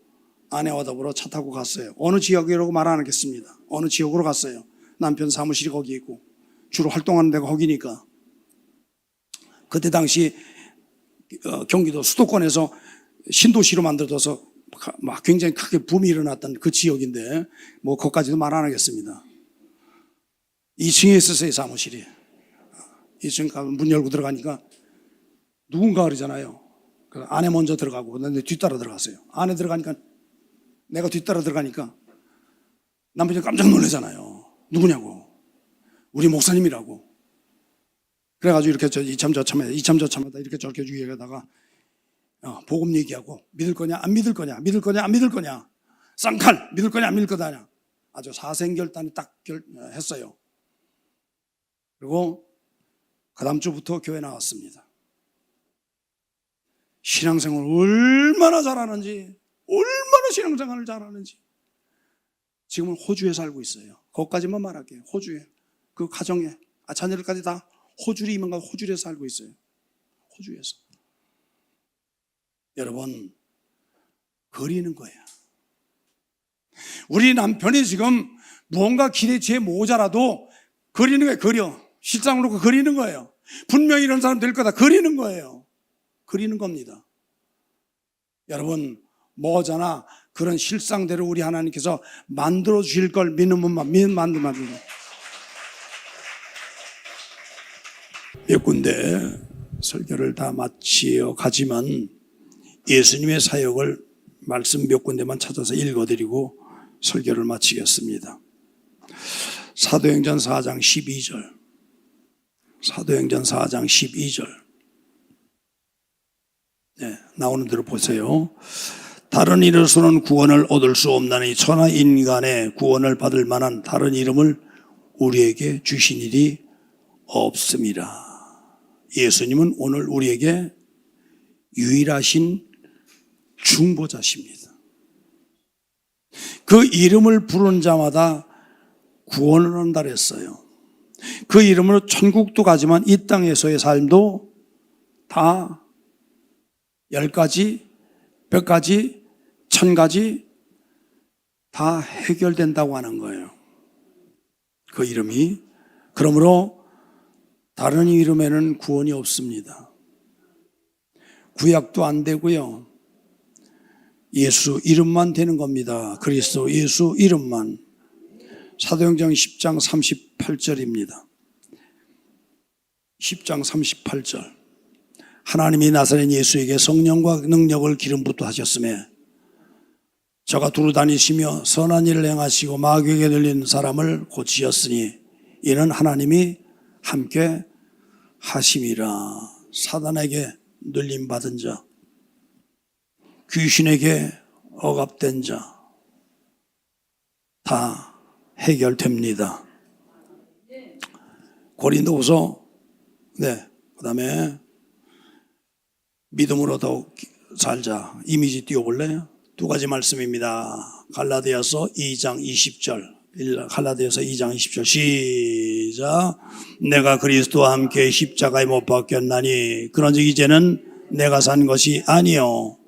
아내와 더불어 차 타고 갔어요. 어느 지역이라고 말 안 하겠습니다. 어느 지역으로 갔어요. 남편 사무실이 거기 있고 주로 활동하는 데가 거기니까. 그때 당시 경기도 수도권에서 신도시로 만들어져서 막 굉장히 크게 붐이 일어났던 그 지역인데 뭐 그것까지도 말 안 하겠습니다. 2층에 있었어요. 사무실이. 2층 가면 문 열고 들어가니까 누군가 그러잖아요. 아내 먼저 들어가고 내 뒤따라 들어갔어요. 아내 들어가니까 내가 뒤따라 들어가니까 남편이 깜짝 놀라잖아요. 누구냐고. 우리 목사님이라고. 그래가지고 이렇게 이참 저참하다 이렇게 저렇게 얘기하다가 복음 얘기하고 믿을 거냐 안 믿을 거냐, 믿을 거냐 안 믿을 거냐, 쌍칼 믿을 거냐 안 믿을 거냐, 아주 사생결단이 딱 했어요. 그리고 그 다음 주부터 교회 나왔습니다. 신앙생활 얼마나 잘하는지, 얼마나 신앙생활을 잘하는지. 지금은 호주에 살고 있어요. 거기까지만 말할게요. 호주에, 그 가정에 자녀들까지 다 호주리 이만 가고 호주에 살고 있어요. 호주에서. 여러분, 그리는 거예요. 우리 남편이 지금 무언가 기대치에 모자라도 그리는 거예요. 그려. 실상으로 놓고 그리는 거예요. 분명히 이런 사람 될 거다. 그리는 거예요. 그리는 겁니다. 여러분, 뭐잖아. 그런 실상대로 우리 하나님께서 만들어 주실 걸 믿으면 만들어. 몇 군데 설교를 다 마치어 가지만 예수님의 사역을 말씀 몇 군데만 찾아서 읽어드리고 설교를 마치겠습니다. 사도행전 4장 12절. 사도행전 4장 12절. 네, 나오는 대로 보세요. 다른 이름으로는 구원을 얻을 수 없나니 천하 인간의 구원을 받을 만한 다른 이름을 우리에게 주신 일이 없습니다. 예수님은 오늘 우리에게 유일하신 중보자십니다. 그 이름을 부르는 자마다 구원을 한다 그랬어요. 그 이름으로 천국도 가지만 이 땅에서의 삶도 다 10가지, 100가지, 1000가지 다 해결된다고 하는 거예요. 그 이름이. 그러므로 다른 이름에는 구원이 없습니다. 구약도 안 되고요. 예수 이름만 되는 겁니다. 그리스도 예수 이름만. 사도행전 10장 38절입니다. 10장 38절. 하나님이 나사렛 예수에게 성령과 능력을 기름 붓도 하셨으며 저가 두루 다니시며 선한 일을 행하시고 마귀에게 들린 사람을 고치셨으니 이는 하나님이 함께 하심이라. 사단에게 눌림 받은 자, 귀신에게 억압된 자 다 해결됩니다. 고린도후서 그다음에 믿음으로 더욱 살자. 이미지 띄워볼래요? 2가지 말씀입니다. 갈라디아서 2장 20절. 갈라디아서 2장 20절 시작. 내가 그리스도와 함께 십자가에 못 박혔나니 그런즉 이제는 내가 산 것이 아니요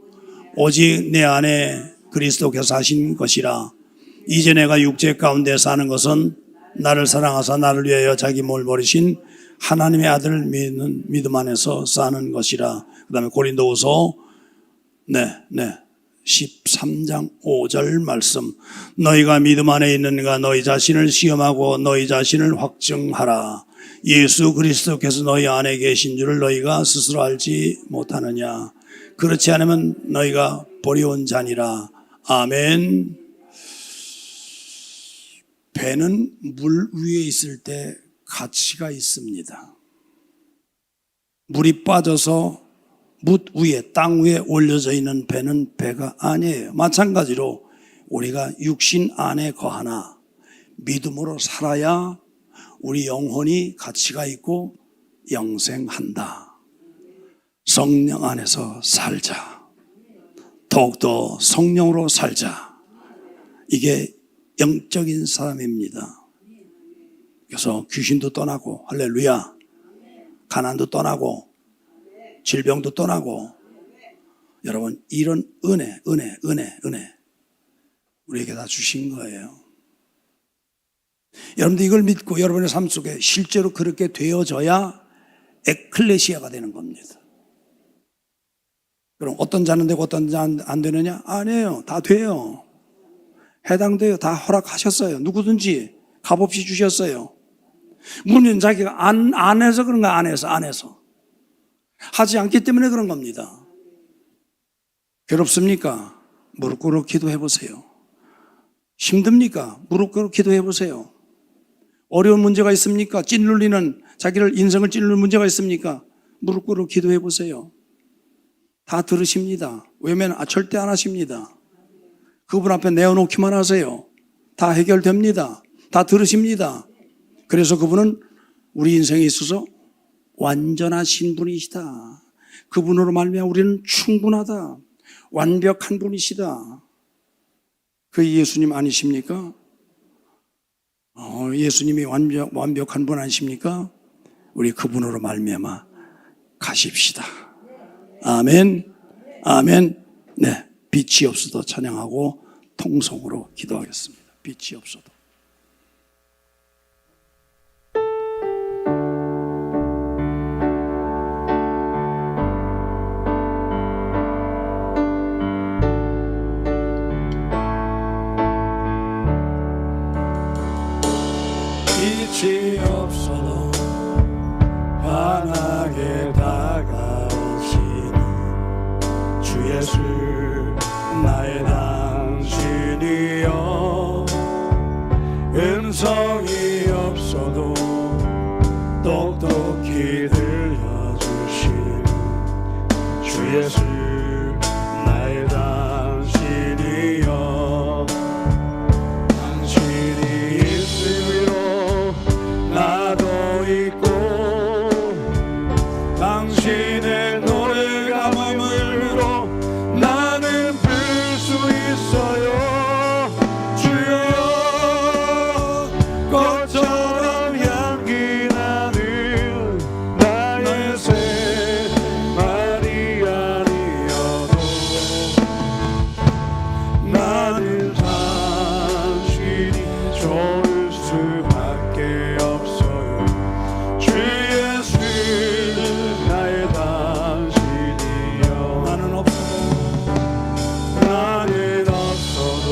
오직 내 안에 그리스도께서 사신 것이라. 이제 내가 육체 가운데 사는 것은 나를 사랑하사 나를 위하여 자기 몸을 버리신 하나님의 아들을 믿는 믿음 안에서 사는 것이라. 그 다음에 고린도후서 13장 5절 말씀. 너희가 믿음 안에 있는가 너희 자신을 시험하고 너희 자신을 확증하라. 예수 그리스도께서 너희 안에 계신 줄을 너희가 스스로 알지 못하느냐. 그렇지 않으면 너희가 버려온 자니라. 아멘. 배는 물 위에 있을 때 가치가 있습니다. 물이 빠져서 물 위에, 땅 위에 올려져 있는 배는 배가 아니에요. 마찬가지로 우리가 육신 안에 거하나 믿음으로 살아야 우리 영혼이 가치가 있고 영생한다. 성령 안에서 살자. 더욱더 성령으로 살자. 이게 영적인 사람입니다. 그래서 귀신도 떠나고, 할렐루야. 가난도 떠나고, 질병도 떠나고. 여러분, 이런 은혜 우리에게 다 주신 거예요. 여러분들 이걸 믿고 여러분의 삶 속에 실제로 그렇게 되어져야 에클레시아가 되는 겁니다. 그럼 어떤 자는 되고 어떤 자는 안 되느냐? 아니에요. 다 돼요. 해당돼요. 다 허락하셨어요. 누구든지 값없이 주셨어요. 문제는 자기가 안 해서 그런 거야. 안 해서. 하지 않기 때문에 그런 겁니다. 괴롭습니까? 무릎 꿇어 기도해 보세요. 힘듭니까? 무릎 꿇어 기도해 보세요. 어려운 문제가 있습니까? 찔눌리는, 자기를 인생을 찔누는 문제가 있습니까? 무릎 꿇어 기도해 보세요. 다 들으십니다. 왜냐면 절대 안 하십니다. 그분 앞에 내어놓기만 하세요. 다 해결됩니다. 다 들으십니다. 그래서 그분은 우리 인생에 있어서 완전하신 분이시다. 그분으로 말미암아 우리는 충분하다. 완벽한 분이시다. 그 예수님 아니십니까? 예수님이 완벽한 분 아니십니까? 우리 그분으로 말미암아 가십시다. 아멘. 아멘. 네, 빛이 없어도 찬양하고 통성으로 기도하겠습니다. 빛이 없어도. 빛이 없어도 환하게 다가오시는 주 예수 나의 당신이여 은성 예수 나의 당신이여 당신이 있음으로 나도 있고 당신의 노래가 머물므로 나는 빌 수 있어요 주여 꽃처럼 향기 나는 나의 생활이 아니어도 나는 당신이 좋을 수밖에 없어요 주 예수 나의 당신이여 나는 없어도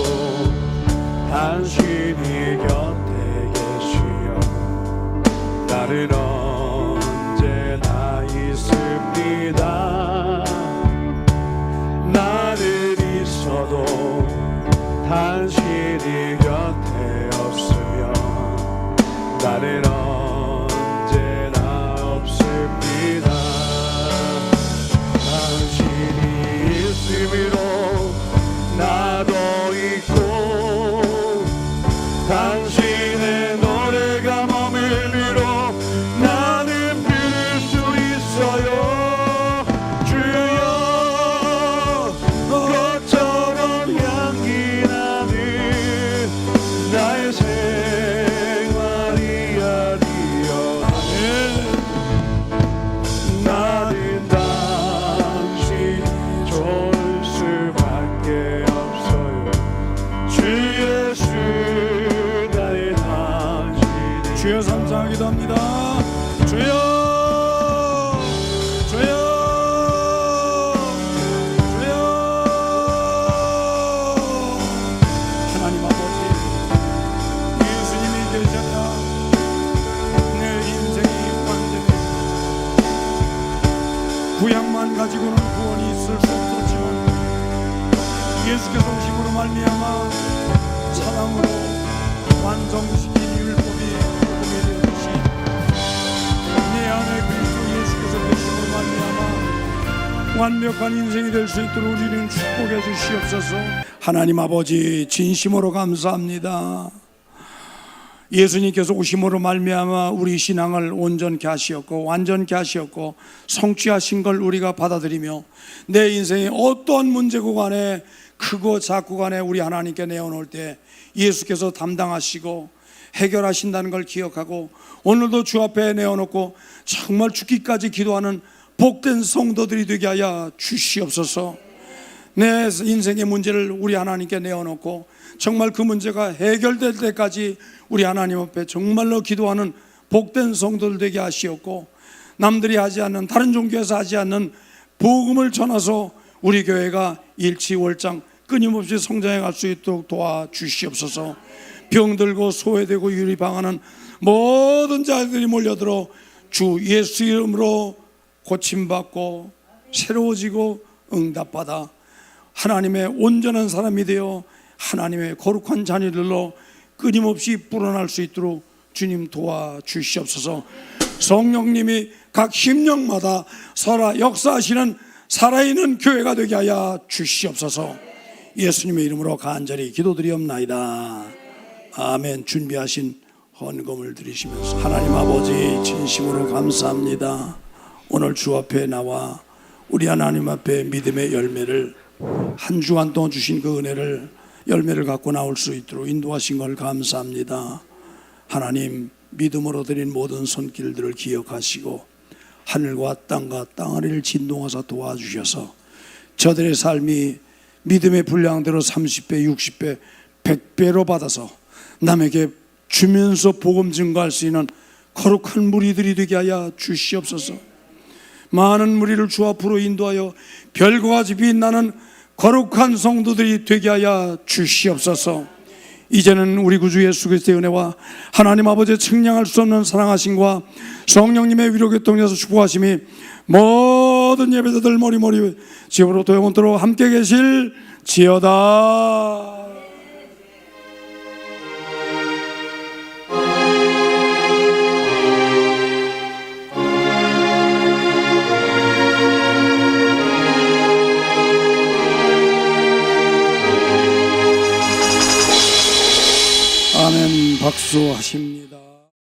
당신이 곁에 계시어 나는 언제나 있습니다 나는 있어도 당신이 곁에 없으면 나는 언제나 없습니다 당신이 있음으로 나도 있고 당신의 노래가 머물므로 나는 빌 수 있어요 주여 꽃처럼 향기 나는 나의 생활이 아니여 나는 당신이 좋을 수밖에 없어요 주 예수 나의 당신 주여 감사하기도 합니다. 주여 주여 주여 하나님 아버지 예수님이 계셔야 내 인생이 완전히 구약만 가지고는 구원이 있을 수 없었지만 예수께서 오심으로 말미암아 사랑으로 완성시킨 율법이 복음이 되듯이 내 안에 그리스도 예수께서 계심으로 말미암아 완벽한 인생이 될 수 있도록 우리는 축복해 주시옵소서. 하나님 아버지 진심으로 감사합니다. 예수님께서 오심으로 말미암아 우리 신앙을 온전케 하시었고 완전케 하시었고 성취하신 걸 우리가 받아들이며 내 인생에 어떠한 문제고 간에 크고 작고 간에 우리 하나님께 내어놓을 때 예수께서 담당하시고 해결하신다는 걸 기억하고 오늘도 주 앞에 내어놓고 정말 죽기까지 기도하는 복된 성도들이 되게 하여 주시옵소서. 내 인생의 문제를 우리 하나님께 내어놓고 정말 그 문제가 해결될 때까지 우리 하나님 앞에 정말로 기도하는 복된 성도들 되게 하시옵고 남들이 하지 않는 다른 종교에서 하지 않는 복음을 전해서 우리 교회가 일치월장 끊임없이 성장해 갈 수 있도록 도와주시옵소서. 병들고 소외되고 유리방하는 모든 자들이 몰려들어 주 예수 이름으로 고침받고 새로워지고 응답받아 하나님의 온전한 사람이 되어 하나님의 거룩한 자녀들로 끊임없이 불어날 수 있도록 주님 도와주시옵소서. 성령님이 각 심령마다 살아 역사하시는 살아있는 교회가 되게 하여 주시옵소서. 예수님의 이름으로 간절히 기도드리옵나이다. 아멘. 준비하신 헌금을 드리시면서 하나님 아버지 진심으로 감사합니다. 오늘 주 앞에 나와 우리 하나님 앞에 믿음의 열매를 한 주간 동안 주신 그 은혜를 열매를 갖고 나올 수 있도록 인도하신 걸 감사합니다. 하나님 믿음으로 드린 모든 손길들을 기억하시고 하늘과 땅과 땅아리를 진동하사 도와주셔서 저들의 삶이 믿음의 분량대로 30배, 60배, 100배로 받아서 남에게 주면서 복음 증거할 수 있는 거룩한 무리들이 되게 하여 주시옵소서. 많은 무리를 주 앞으로 인도하여 별과 같이 빛나는 거룩한 성도들이 되게 하여 주시옵소서. 이제는 우리 구주 예수 그리스도의 은혜와 하나님 아버지의 측량할 수 없는 사랑하심과 성령님의 위로 교통에서 축복하심이 모든 예배자들 머리머리 지금으로부터 영원토록 함께 계실지어다. 아멘 박수 하십니다.